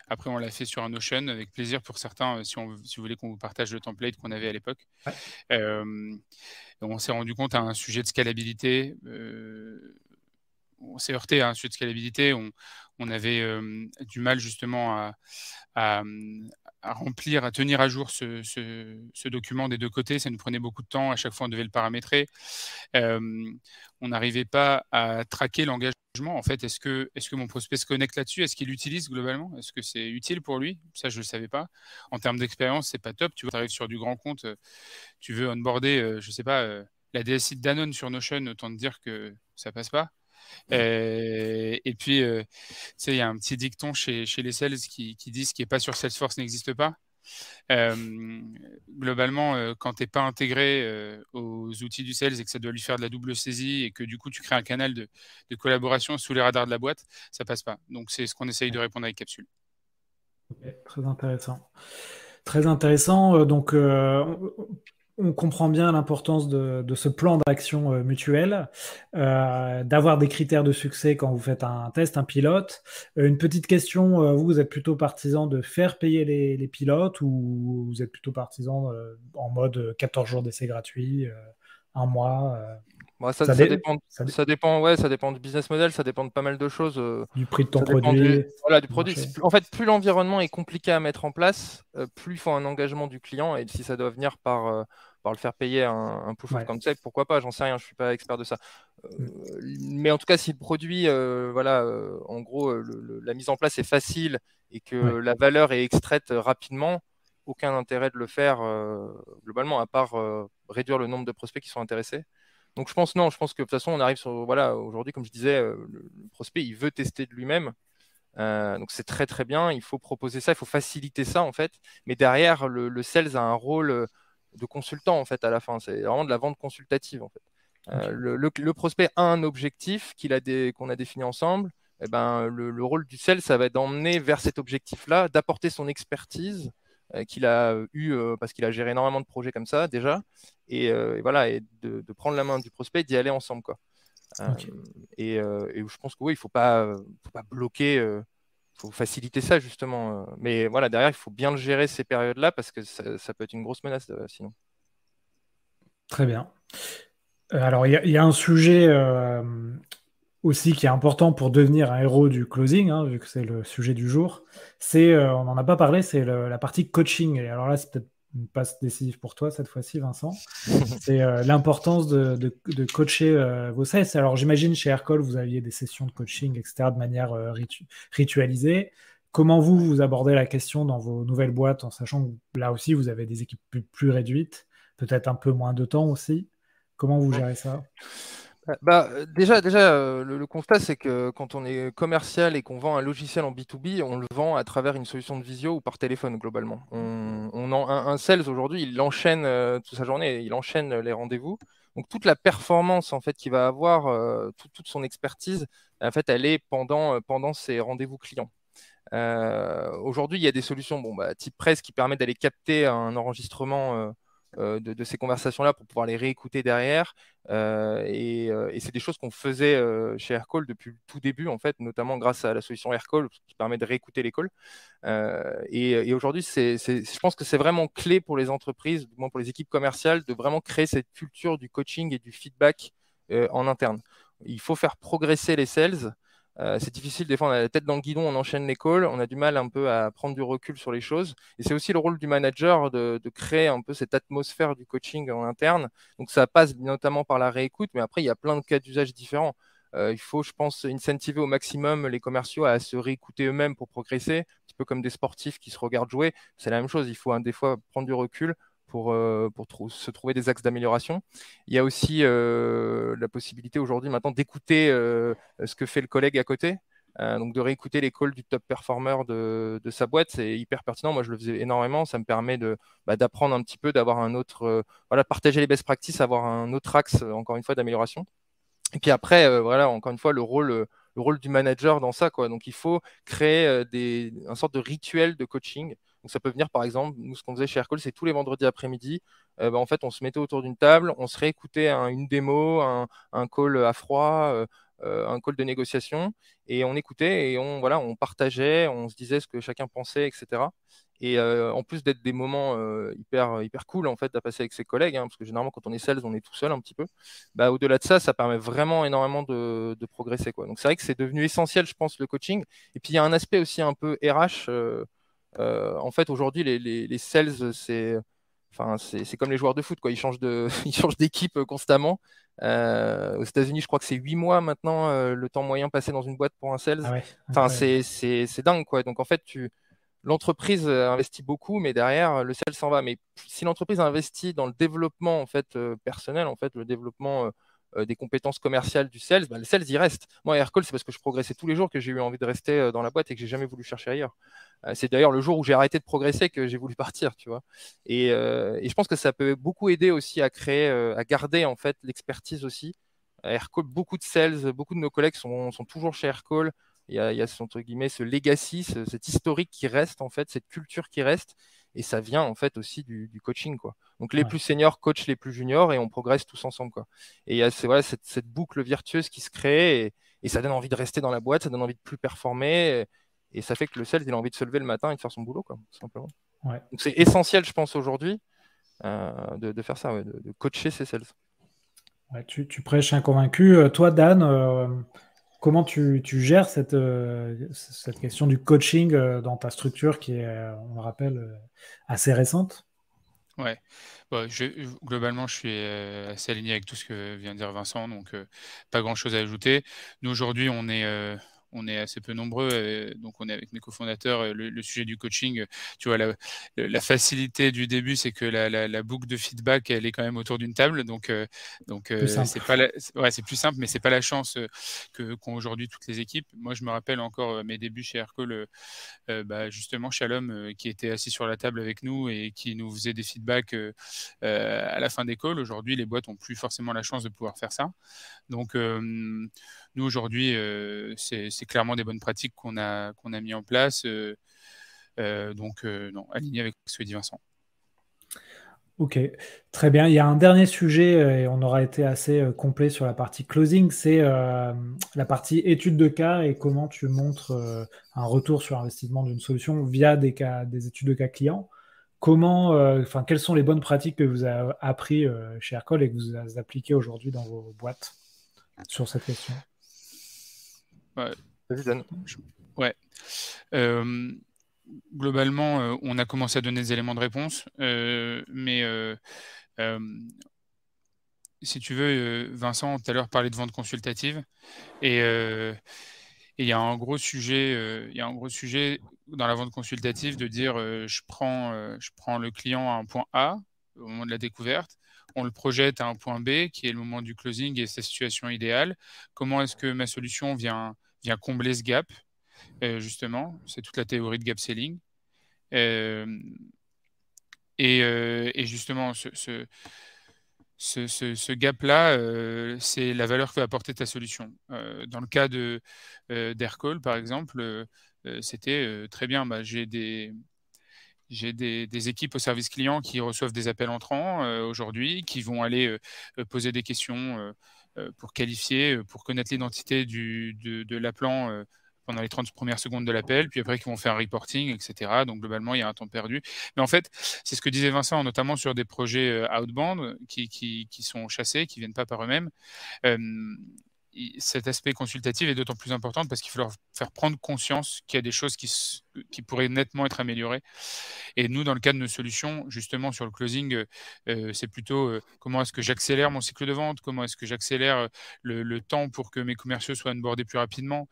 Après, on l'a fait sur un Notion, avec plaisir pour certains, si vous voulez qu'on vous partage le template qu'on avait à l'époque. Ouais. On s'est rendu compte à un sujet de scalabilité. On s'est heurté à un sujet de scalabilité. On avait du mal justement à remplir, à tenir à jour ce document des deux côtés. Ça nous prenait beaucoup de temps. À chaque fois, on devait le paramétrer. On n'arrivait pas à traquer l'engagement. En fait, est-ce que mon prospect se connecte là-dessus? Est-ce qu'il l'utilise globalement? Est-ce que c'est utile pour lui? Ça, je ne le savais pas. En termes d'expérience, c'est pas top. Tu arrives sur du grand compte, tu veux onboarder, je sais pas, la DSI de Danone sur Notion, autant te dire que ça passe pas. Et puis, tu sais, il y a un petit dicton chez les sales qui disent ce qui n'est pas sur Salesforce n'existe pas. Globalement, quand tu n'es pas intégré aux outils du sales et que ça doit lui faire de la double saisie et que du coup tu crées un canal de collaboration sous les radars de la boîte, ça passe pas. Donc c'est ce qu'on essaye de répondre avec Capsule. Okay, très intéressant. Très intéressant. Donc, on comprend bien l'importance de ce plan d'action mutuel, d'avoir des critères de succès quand vous faites un test, un pilote. Une petite question, vous êtes plutôt partisan de faire payer les pilotes, ou vous êtes plutôt partisan en mode 14 jours d'essai gratuit, un mois Bon, ça ça dé- dépend, ça dé- ça dépend, ouais, ça dépend du business model, ça dépend de pas mal de choses. du prix de ton Ça dépend produit, voilà, du du produit. marché. En fait, plus l'environnement est compliqué à mettre en place, plus il faut un engagement du client. Et si ça doit venir par le faire payer un proof of Ouais. concept, pourquoi pas? J'en sais rien, je suis pas expert de ça. Mm. Mais en tout cas, si le produit, voilà, en gros, la mise en place est facile et que Ouais. la valeur est extraite rapidement, aucun intérêt de le faire globalement, à part réduire le nombre de prospects qui sont intéressés. Donc je pense que de toute façon on arrive sur, voilà, aujourd'hui comme je disais, le prospect il veut tester de lui-même, donc c'est très très bien, il faut proposer ça, il faut faciliter ça en fait, mais derrière le sales a un rôle de consultant en fait à la fin, c'est vraiment de la vente consultative en fait. Ok. Le prospect a un objectif qu'on a défini ensemble, et ben, le rôle du sales ça va être d'emmener vers cet objectif-là, d'apporter son expertise qu'il a eu parce qu'il a géré énormément de projets comme ça déjà, et voilà, et de prendre la main du prospect et d'y aller ensemble quoi. Ok. Et je pense que oui, il faut pas bloquer, faut faciliter ça justement. Mais voilà, derrière, il faut bien le gérer ces périodes-là parce que ça peut être une grosse menace sinon. Très bien. Alors, il y a un sujet aussi qui est important pour devenir un héros du closing, hein, vu que c'est le sujet du jour. On n'en a pas parlé, c'est la partie coaching. Et alors là, c'est peut-être une passe décisive pour toi cette fois-ci, Vincent. C'est l'importance de coacher vos sales. Alors, j'imagine chez Aircall, vous aviez des sessions de coaching, etc., de manière ritualisée. Comment vous abordez la question dans vos nouvelles boîtes, en sachant que là aussi, vous avez des équipes plus réduites, peut-être un peu moins de temps aussi. Comment vous gérez ça? Déjà, le constat, c'est que quand on est commercial et qu'on vend un logiciel en B2B, on le vend à travers une solution de visio ou par téléphone, globalement. Un sales, aujourd'hui, il enchaîne toute sa journée, il enchaîne les rendez-vous. Donc, toute la performance, en fait, qu'il va avoir, toute son expertise, en fait, elle est pendant ses rendez-vous clients. Aujourd'hui, il y a des solutions type Presse qui permettent d'aller capter un enregistrement de ces conversations-là pour pouvoir les réécouter derrière. Et c'est des choses qu'on faisait chez Aircall depuis le tout début, en fait, notamment grâce à la solution Aircall qui permet de réécouter les calls. Et aujourd'hui, je pense que c'est vraiment clé pour les entreprises, du moins pour les équipes commerciales, de vraiment créer cette culture du coaching et du feedback en interne. Il faut faire progresser les sales. C'est difficile, des fois on a la tête dans le guidon, on enchaîne les calls, on a du mal un peu à prendre du recul sur les choses. Et c'est aussi le rôle du manager de créer un peu cette atmosphère du coaching en interne. Donc ça passe notamment par la réécoute, mais après il y a plein de cas d'usage différents. Il faut, je pense, incentiver au maximum les commerciaux à se réécouter eux-mêmes pour progresser, un petit peu comme des sportifs qui se regardent jouer. C'est la même chose, il faut des fois prendre du recul pour se trouver des axes d'amélioration. Il y a aussi la possibilité aujourd'hui maintenant d'écouter ce que fait le collègue à côté. Donc de réécouter les calls du top performer de sa boîte, c'est hyper pertinent. Moi, je le faisais énormément. Ça me permet d'apprendre un petit peu, d'avoir un autre, partager les best practices, avoir un autre axe, encore une fois, d'amélioration. Et puis après, encore une fois, le rôle du manager dans ça, quoi. Donc il faut créer un sorte de rituel de coaching. Donc ça peut venir, par exemple, nous, ce qu'on faisait chez Aircall, c'est tous les vendredis après-midi, en fait, on se mettait autour d'une table, on se réécoutait une démo, un call à froid, un call de négociation, et on écoutait et on partageait, on se disait ce que chacun pensait, etc. Et en plus d'être des moments hyper cool en fait à passer avec ses collègues, hein, parce que généralement quand on est sales, on est tout seul un petit peu. Au-delà de ça, ça permet vraiment énormément de progresser, quoi. Donc c'est vrai que c'est devenu essentiel, je pense, le coaching. Et puis il y a un aspect aussi un peu RH. En fait, aujourd'hui, les sales, c'est comme les joueurs de foot, quoi. Ils changent ils changent d'équipe constamment. Aux États-Unis, je crois que c'est 8 mois maintenant le temps moyen passé dans une boîte pour un sales. Ah ouais, Enfin, incroyable. c'est dingue, quoi. Donc en fait, l'entreprise investit beaucoup, mais derrière, le sales s'en va. Mais si l'entreprise investit dans le développement en fait, personnel, en fait, le développement des compétences commerciales du sales, le sales, il reste. Moi, à Aircall, c'est parce que je progressais tous les jours que j'ai eu envie de rester dans la boîte et que j'ai jamais voulu chercher ailleurs. C'est d'ailleurs le jour où j'ai arrêté de progresser que j'ai voulu partir, tu vois. Et je pense que ça peut beaucoup aider aussi à créer, à garder en fait l'expertise aussi. À Aircall, beaucoup de sales, beaucoup de nos collègues sont toujours chez Aircall. Il y a entre guillemets ce legacy, cet historique qui reste en fait, cette culture qui reste, et ça vient en fait aussi du coaching, quoi. Donc les Ouais. plus seniors coachent les plus juniors et on progresse tous ensemble, quoi. Et il y a cette boucle virtueuse qui se crée et ça donne envie de rester dans la boîte, ça donne envie de plus performer et ça fait que le sales il a envie de se lever le matin et de faire son boulot, quoi, tout simplement. Ouais. Donc c'est essentiel, je pense aujourd'hui de faire ça, ouais, de coacher ses sales. Ouais, tu prêches un convaincu. Toi, Dan, comment tu gères cette question du coaching dans ta structure qui est, on le rappelle, assez récente? Ouais, bah, globalement, je suis assez aligné avec tout ce que vient de dire Vincent, donc pas grand-chose à ajouter. Nous, aujourd'hui, on est assez peu nombreux, donc on est avec mes cofondateurs. Le sujet du coaching, tu vois, la facilité du début, c'est que la boucle de feedback, elle est quand même autour d'une table, donc Plus simple. c'est pas ouais, c'est plus simple, mais c'est pas la chance qu'ont aujourd'hui toutes les équipes. Moi, je me rappelle encore mes débuts chez Aircall. Justement Shalom qui était assis sur la table avec nous et qui nous faisait des feedbacks à la fin des calls. Aujourd'hui, les boîtes n'ont plus forcément la chance de pouvoir faire ça. Donc, nous, aujourd'hui, c'est clairement des bonnes pratiques qu'on a mis en place. Non, aligné avec ce que dit Vincent. Ok, très bien. Il y a un dernier sujet, et on aura été assez complet sur la partie closing, c'est la partie étude de cas et comment tu montres un retour sur investissement d'une solution via des études de cas clients. Quelles sont les bonnes pratiques que vous avez appris chez Aircall et que vous appliquez aujourd'hui dans vos boîtes sur cette question? Ouais. Vas-y, Dan. Ouais. Globalement, on a commencé à donner des éléments de réponse, mais si tu veux, Vincent, tout à l'heure parlait de vente consultative, et il y a un gros sujet, dans la vente consultative de dire je prends le client à un point A au moment de la découverte, on le projette à un point B, qui est le moment du closing et sa situation idéale. Comment est-ce que ma solution vient combler ce gap, justement. C'est toute la théorie de gap selling. Et justement, ce gap-là, c'est la valeur que va apporter ta solution. Dans le cas d'Aircall, par exemple, c'était très bien. J'ai des équipes au service client qui reçoivent des appels entrants aujourd'hui, qui vont aller poser des questions pour qualifier, pour connaître l'identité de l'appelant pendant les 30 premières secondes de l'appel, puis après qui vont faire un reporting, etc. Donc globalement, il y a un temps perdu. Mais en fait, c'est ce que disait Vincent, notamment sur des projets outbound qui sont chassés, qui ne viennent pas par eux-mêmes. Cet aspect consultatif est d'autant plus important parce qu'il faut leur faire prendre conscience qu'il y a des choses qui pourraient nettement être améliorées. Et nous, dans le cas de nos solutions, justement, sur le closing, c'est plutôt comment est-ce que j'accélère mon cycle de vente, comment est-ce que j'accélère le temps pour que mes commerciaux soient onboardés plus rapidement,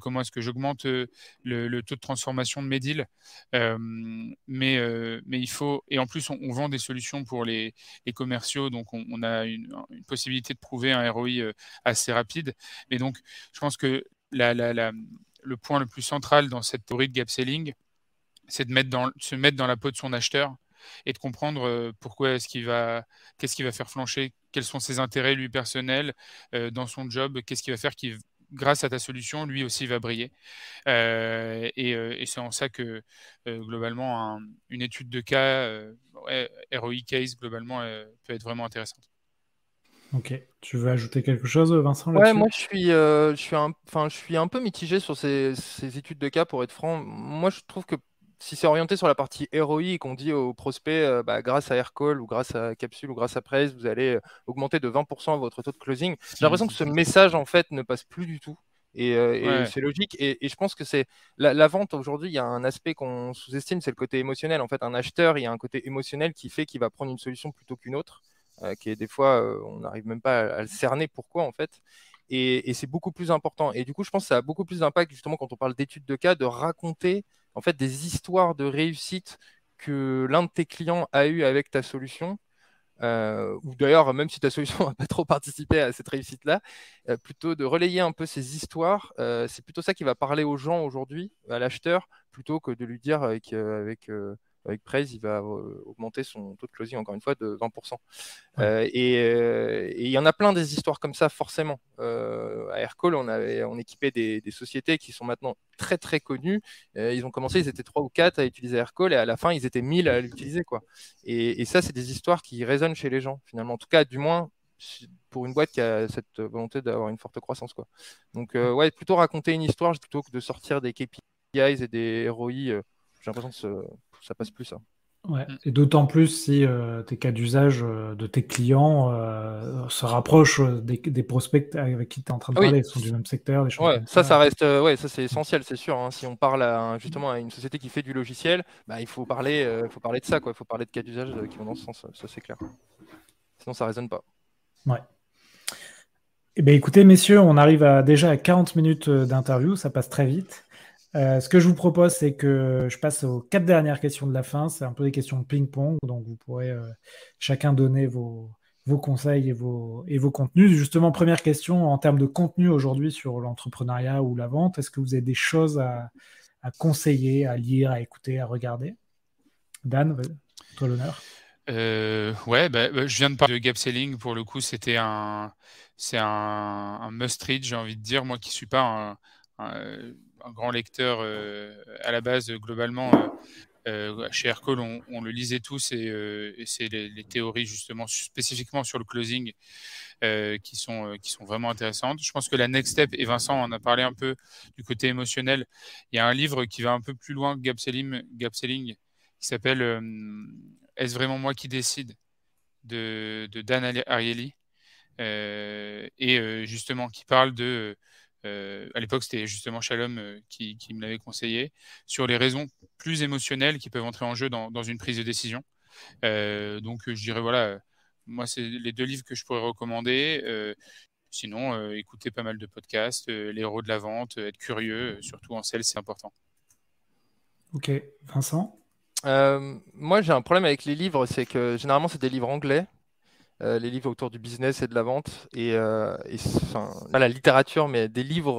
comment est-ce que j'augmente le taux de transformation de mes deals. Mais il faut... Et en plus, on vend des solutions pour les commerciaux, donc on a une possibilité de prouver un ROI assez rapide. Et donc, je pense que le point le plus central dans cette théorie de gap selling, c'est de se mettre dans la peau de son acheteur et de comprendre qu'est-ce qui va faire flancher, quels sont ses intérêts lui personnels dans son job, qu'est-ce qui va faire grâce à ta solution, lui aussi va briller. Et c'est en ça que globalement, une étude de cas, ROI case, globalement, peut être vraiment intéressante. Ok. Tu veux ajouter quelque chose, Vincent, Ouais, là-dessus? moi je suis un peu mitigé sur ces études de cas, pour être franc. Moi, je trouve que si c'est orienté sur la partie ROI et qu'on dit aux prospects, grâce à Aircall ou grâce à Capsule ou grâce à Praise, vous allez augmenter de 20% votre taux de closing, j'ai l'impression que ce message, en fait, ne passe plus du tout. Et c'est logique. Et je pense que c'est la vente aujourd'hui, il y a un aspect qu'on sous-estime, c'est le côté émotionnel. En fait, un acheteur, il y a un côté émotionnel qui fait qu'il va prendre une solution plutôt qu'une autre, qui est des fois, on n'arrive même pas à le cerner pourquoi, en fait. Et c'est beaucoup plus important. Et du coup, je pense que ça a beaucoup plus d'impact, justement, quand on parle d'études de cas, de raconter en fait des histoires de réussite que l'un de tes clients a eu avec ta solution. Ou d'ailleurs, même si ta solution n'a pas trop participé à cette réussite-là, plutôt de relayer un peu ces histoires. C'est plutôt ça qui va parler aux gens aujourd'hui, à l'acheteur, plutôt que de lui dire avec Praise, il va augmenter son taux de closing, encore une fois, de 20%. Et il y en a plein des histoires comme ça, forcément. À Aircall, on équipait des sociétés qui sont maintenant très très connues. Ils ont commencé, ils étaient 3 ou 4 à utiliser Aircall et à la fin, ils étaient 1000 à l'utiliser, quoi. Et ça, c'est des histoires qui résonnent chez les gens, finalement. En tout cas, du moins, pour une boîte qui a cette volonté d'avoir une forte croissance, quoi. Donc, ouais, plutôt raconter une histoire plutôt que de sortir des KPIs et des ROI. J'ai l'impression que ça passe plus, ça. Ouais. Et d'autant plus si tes cas d'usage de tes clients se rapprochent des prospects avec qui tu es en train de Oui. parler. Ils sont du même secteur, des choses Ouais, comme ça. ça reste, ça c'est essentiel, c'est sûr, hein. Si on parle justement à une société qui fait du logiciel, il faut parler de ça, quoi. Il faut parler de cas d'usage qui vont dans ce sens, ça c'est clair. Sinon, ça résonne pas. Ouais. Eh bien, écoutez, messieurs, on arrive déjà à 40 minutes d'interview, ça passe très vite. Ce que je vous propose, c'est que je passe aux 4 dernières questions de la fin. C'est un peu des questions de ping-pong, donc vous pourrez chacun donner vos conseils et vos contenus. Justement, première question, en termes de contenu aujourd'hui sur l'entrepreneuriat ou la vente, est-ce que vous avez des choses à conseiller, à lire, à écouter, à regarder? Dan, toi l'honneur. Je viens de parler de gap selling. Pour le coup, c'est un must-read, j'ai envie de dire. Moi qui ne suis pas un grand lecteur à la base, globalement, chez Aircall, on le lisait tous et c'est les théories justement spécifiquement sur le closing qui sont vraiment intéressantes. Je pense que la next step, et Vincent en a parlé un peu du côté émotionnel, il y a un livre qui va un peu plus loin que gap selling qui s'appelle Est-ce vraiment moi qui décide de Dan Ariely et justement qui parle de à l'époque, c'était justement Shalom qui me l'avait conseillé, sur les raisons plus émotionnelles qui peuvent entrer en jeu dans une prise de décision. Donc, je dirais, voilà, moi, c'est les 2 livres que je pourrais recommander. Sinon, écouter pas mal de podcasts, les héros de la vente, être curieux, surtout en sales, c'est important. Ok, Vincent? Moi, j'ai un problème avec les livres, c'est que généralement, c'est des livres anglais. les livres autour du business et de la vente, pas la littérature, mais des livres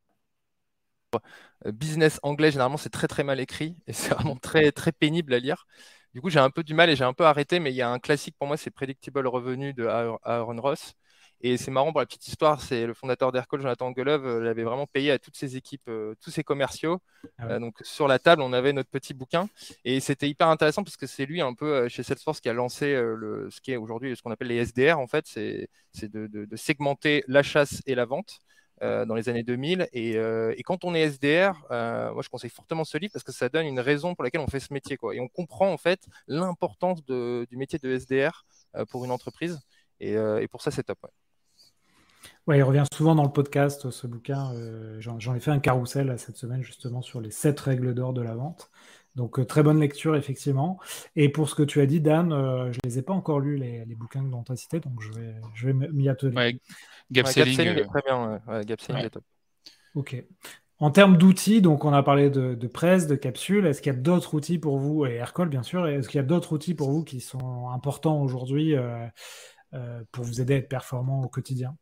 business anglais, généralement, c'est très très mal écrit et c'est vraiment très très pénible à lire. Du coup, j'ai un peu du mal et j'ai un peu arrêté, mais il y a un classique pour moi, c'est Predictable Revenue de Aaron Ross. Et c'est marrant pour la petite histoire, c'est le fondateur d'Aircall, Jonathan Golub, l'avait vraiment payé à toutes ses équipes, tous ses commerciaux. Donc sur la table, on avait notre petit bouquin et c'était hyper intéressant parce que c'est lui un peu chez Salesforce qui a lancé ce qui est aujourd'hui ce qu'on appelle les SDR. En fait, c'est de segmenter la chasse et la vente dans les années 2000. Et quand on est SDR, moi je conseille fortement ce livre parce que ça donne une raison pour laquelle on fait ce métier, quoi. Et on comprend en fait l'importance du métier de SDR pour une entreprise. Et pour ça, c'est top. Ouais. Ouais, il revient souvent dans le podcast, ce bouquin. J'en ai fait un carrousel là, cette semaine, justement, sur les 7 règles d'or de la vente. Donc, très bonne lecture, effectivement. Et pour ce que tu as dit, Dan, je ne les ai pas encore lus, les bouquins dont tu as cité, donc je vais m'y atteler. Ouais, Gap Gap Selling Selling est très bien. Gap Selling est top. Ok. En termes d'outils, donc on a parlé de presse, de capsules. Est-ce qu'il y a d'autres outils pour vous, et Aircall bien sûr, est-ce qu'il y a d'autres outils pour vous qui sont importants aujourd'hui pour vous aider à être performant au quotidien?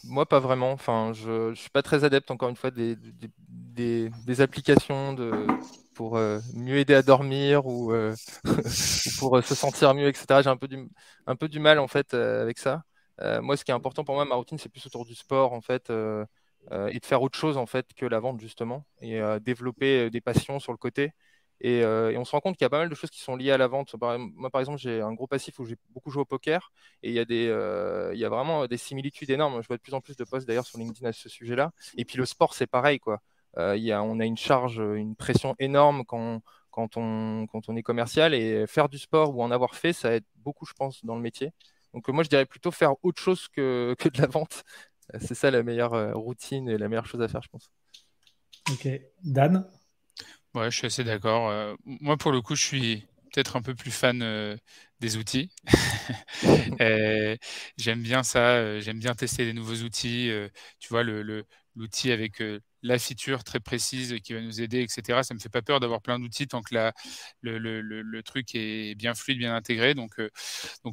Moi, pas vraiment. Enfin, je suis pas très adepte, encore une fois, des applications pour mieux aider à dormir ou pour se sentir mieux, etc. J'ai un peu du mal, en fait, avec ça. Moi, ce qui est important pour moi, ma routine, c'est plus autour du sport, en fait, et de faire autre chose, en fait, que la vente, justement, et développer des passions sur le côté. Et on se rend compte qu'il y a pas mal de choses qui sont liées à la vente. Moi, par exemple, j'ai un gros passif où j'ai beaucoup joué au poker et il y a vraiment des similitudes énormes. Je vois de plus en plus de posts d'ailleurs sur LinkedIn à ce sujet-là. Et puis le sport, c'est pareil, quoi. On a une charge, une pression énorme quand on est commercial et faire du sport ou en avoir fait, ça aide beaucoup, je pense, dans le métier. Donc moi, je dirais plutôt faire autre chose que de la vente. C'est ça la meilleure routine et la meilleure chose à faire, je pense. Ok. Dan? Ouais, je suis assez d'accord. Moi, pour le coup, je suis peut-être un peu plus fan des outils. J'aime bien ça, j'aime bien tester des nouveaux outils. Tu vois, l'outil avec la feature très précise qui va nous aider, etc. Ça me fait pas peur d'avoir plein d'outils tant que le truc est bien fluide, bien intégré. Donc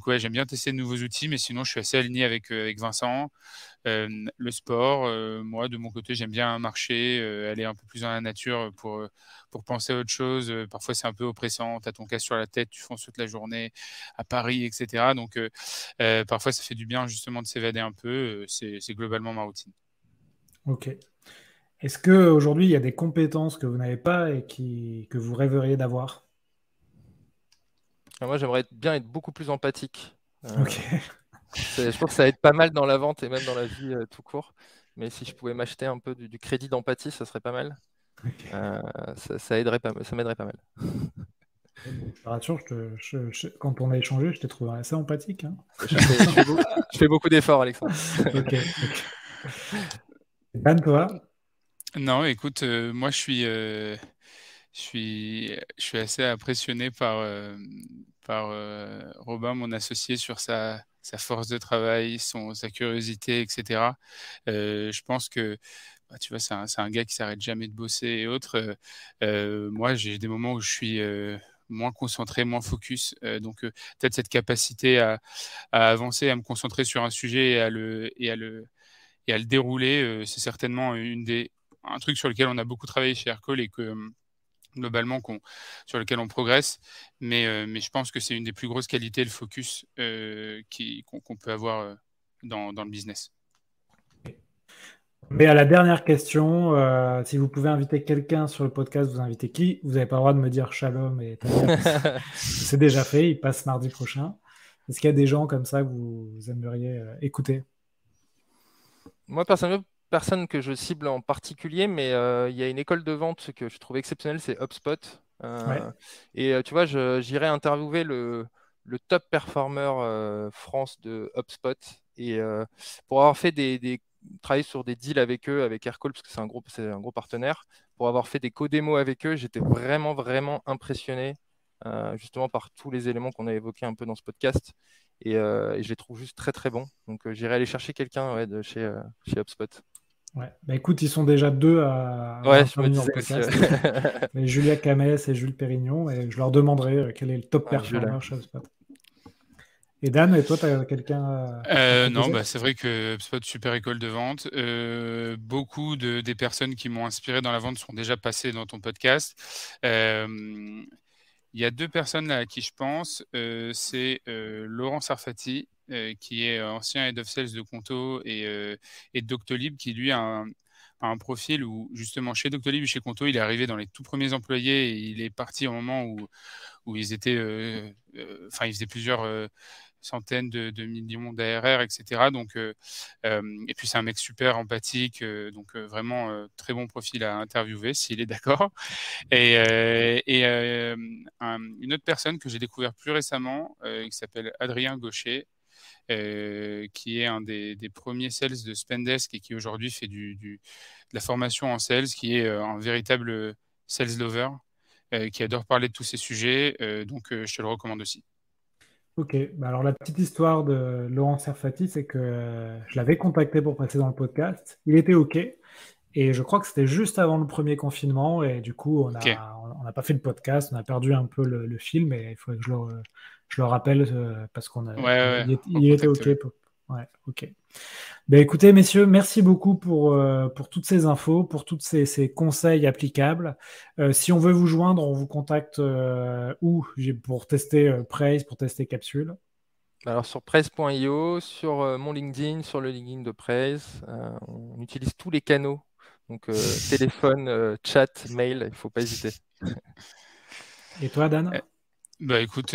ouais, j'aime bien tester de nouveaux outils, mais sinon, je suis assez aligné avec Vincent. Le sport, moi, de mon côté, j'aime bien marcher, aller un peu plus dans la nature pour penser à autre chose. Parfois, c'est un peu oppressant. Tu as ton casque sur la tête, tu fonces toute la journée à Paris, etc. Donc, parfois, ça fait du bien justement de s'évader un peu. C'est globalement ma routine. Ok. Est-ce qu'aujourd'hui, il y a des compétences que vous n'avez pas et que vous rêveriez d'avoir? Moi, j'aimerais bien être beaucoup plus empathique. Ok. Je pense que ça aide pas mal dans la vente et même dans la vie tout court. Mais si je pouvais m'acheter un peu du crédit d'empathie, ça serait pas mal. Ok. Ça aiderait pas, ça m'aiderait pas mal. Je te rassure, quand on a échangé, je t'ai trouvé assez empathique, hein. Je fais beaucoup d'efforts, Alexandre. Ok. Dan, toi? Non, écoute, moi, je suis assez impressionné par Robin, mon associé, sur sa force de travail, sa curiosité, etc. Je pense que tu vois, c'est un gars qui s'arrête jamais de bosser et autres. Moi, j'ai des moments où je suis moins concentré, moins focus. Donc, peut-être cette capacité à avancer, à me concentrer sur un sujet et à le dérouler, c'est certainement un truc sur lequel on a beaucoup travaillé chez Aircall et que globalement sur lequel on progresse. Mais je pense que c'est une des plus grosses qualités, le focus qu'on peut avoir dans le business. Mais à la dernière question, si vous pouvez inviter quelqu'un sur le podcast, vous invitez qui? Vous n'avez pas le droit de me dire Shalom et Tania. C'est déjà fait, il passe mardi prochain. Est-ce qu'il y a des gens comme ça que vous aimeriez écouter? Moi, personnellement, personne que je cible en particulier, mais il y a une école de vente que je trouve exceptionnelle, c'est HubSpot. Ouais. Et tu vois, j'irai interviewer le top performer France de HubSpot. Et pour avoir fait travaillé sur des deals avec eux, avec Aircall, parce que c'est un gros partenaire, pour avoir fait des co-démos avec eux, j'étais vraiment, vraiment impressionné, justement par tous les éléments qu'on a évoqués un peu dans ce podcast. Et je les trouve juste très, très bons. Donc, j'irai aller chercher quelqu'un de chez HubSpot. Ouais. Bah, écoute, ils sont déjà deux à Ouais, avoir je me intervenu dans le disais aussi. podcast. C'est Julia Camès et Jules Pérignon, et je leur demanderai quel est le top Ah, Jules. performer chez HubSpot. Et Dan, et toi, tu as quelqu'un à Non, proposer? c'est vrai que HubSpot, super école de vente. Beaucoup des personnes qui m'ont inspiré dans la vente sont déjà passées dans ton podcast. Il y a 2 personnes là à qui je pense. C'est Laurent Sarfati, qui est ancien Head of Sales de Conto et de Doctolib, qui lui a un profil où, justement, chez Doctolib et chez Conto, il est arrivé dans les tout premiers employés et il est parti au moment où ils étaient, ils faisaient plusieurs centaines de millions d'ARR, etc. Donc, et puis c'est un mec super empathique, donc vraiment très bon profil à interviewer s'il est d'accord. Une autre personne que j'ai découvert plus récemment, qui s'appelle Adrien Gaucher, qui est un des premiers sales de Spendesk et qui aujourd'hui fait de la formation en sales, qui est un véritable sales lover, qui adore parler de tous ces sujets. Donc, je te le recommande aussi. Ok, alors la petite histoire de Laurent Serfati, c'est que je l'avais contacté pour passer dans le podcast. Il était ok, et je crois que c'était juste avant le premier confinement, et du coup, on Ok. n'a pas fait de podcast, on a perdu un peu le fil, mais il faudrait que je le rappelle parce Ouais, il était ok. recontacte-le. Ouais, ok. Ben écoutez, messieurs, merci beaucoup pour toutes ces infos, pour tous ces conseils applicables. Si on veut vous joindre, on vous contacte où pour tester Praise, pour tester Capsule. Alors sur Praise.io, sur mon LinkedIn, sur le LinkedIn de Praise, on utilise tous les canaux. Donc téléphone, chat, mail, il ne faut pas hésiter. Et toi, Dan? Écoute,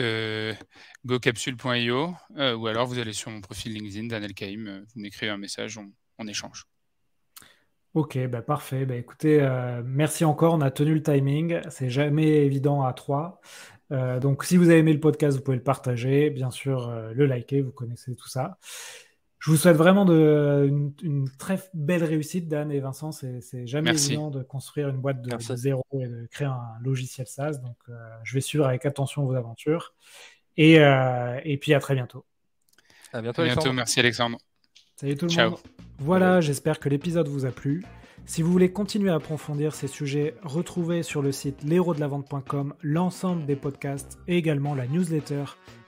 gocapsule.io, ou alors vous allez sur mon profil LinkedIn, Dan Elkaïm, vous m'écrivez un message, on échange. Ok, bah parfait. Bah écoutez, merci encore. On a tenu le timing. C'est jamais évident à trois. Donc, si vous avez aimé le podcast, vous pouvez le partager, bien sûr, le liker. Vous connaissez tout ça. Je vous souhaite vraiment une très belle réussite, Dan et Vincent. C'est jamais Merci. évident de construire une boîte de Merci. zéro et de créer un logiciel SaaS. Donc, je vais suivre avec attention vos aventures. Et puis, à très bientôt. À bientôt, À bientôt, Alexandre. merci Alexandre. Salut tout le Ciao. monde. Voilà, Bye. j'espère que l'épisode vous a plu. Si vous voulez continuer à approfondir ces sujets, retrouvez sur le site l'hérodelavente.com l'ensemble des podcasts et également la newsletter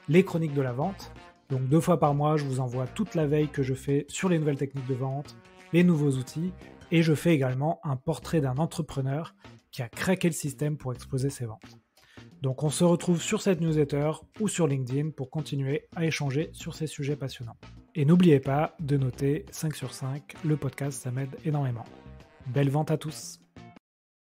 Les Chroniques de la Vente. Donc 2 fois par mois, je vous envoie toute la veille que je fais sur les nouvelles techniques de vente, les nouveaux outils, et je fais également un portrait d'un entrepreneur qui a craqué le système pour exploser ses ventes. Donc on se retrouve sur cette newsletter ou sur LinkedIn pour continuer à échanger sur ces sujets passionnants. Et n'oubliez pas de noter 5 sur 5, le podcast ça m'aide énormément. Belle vente à tous!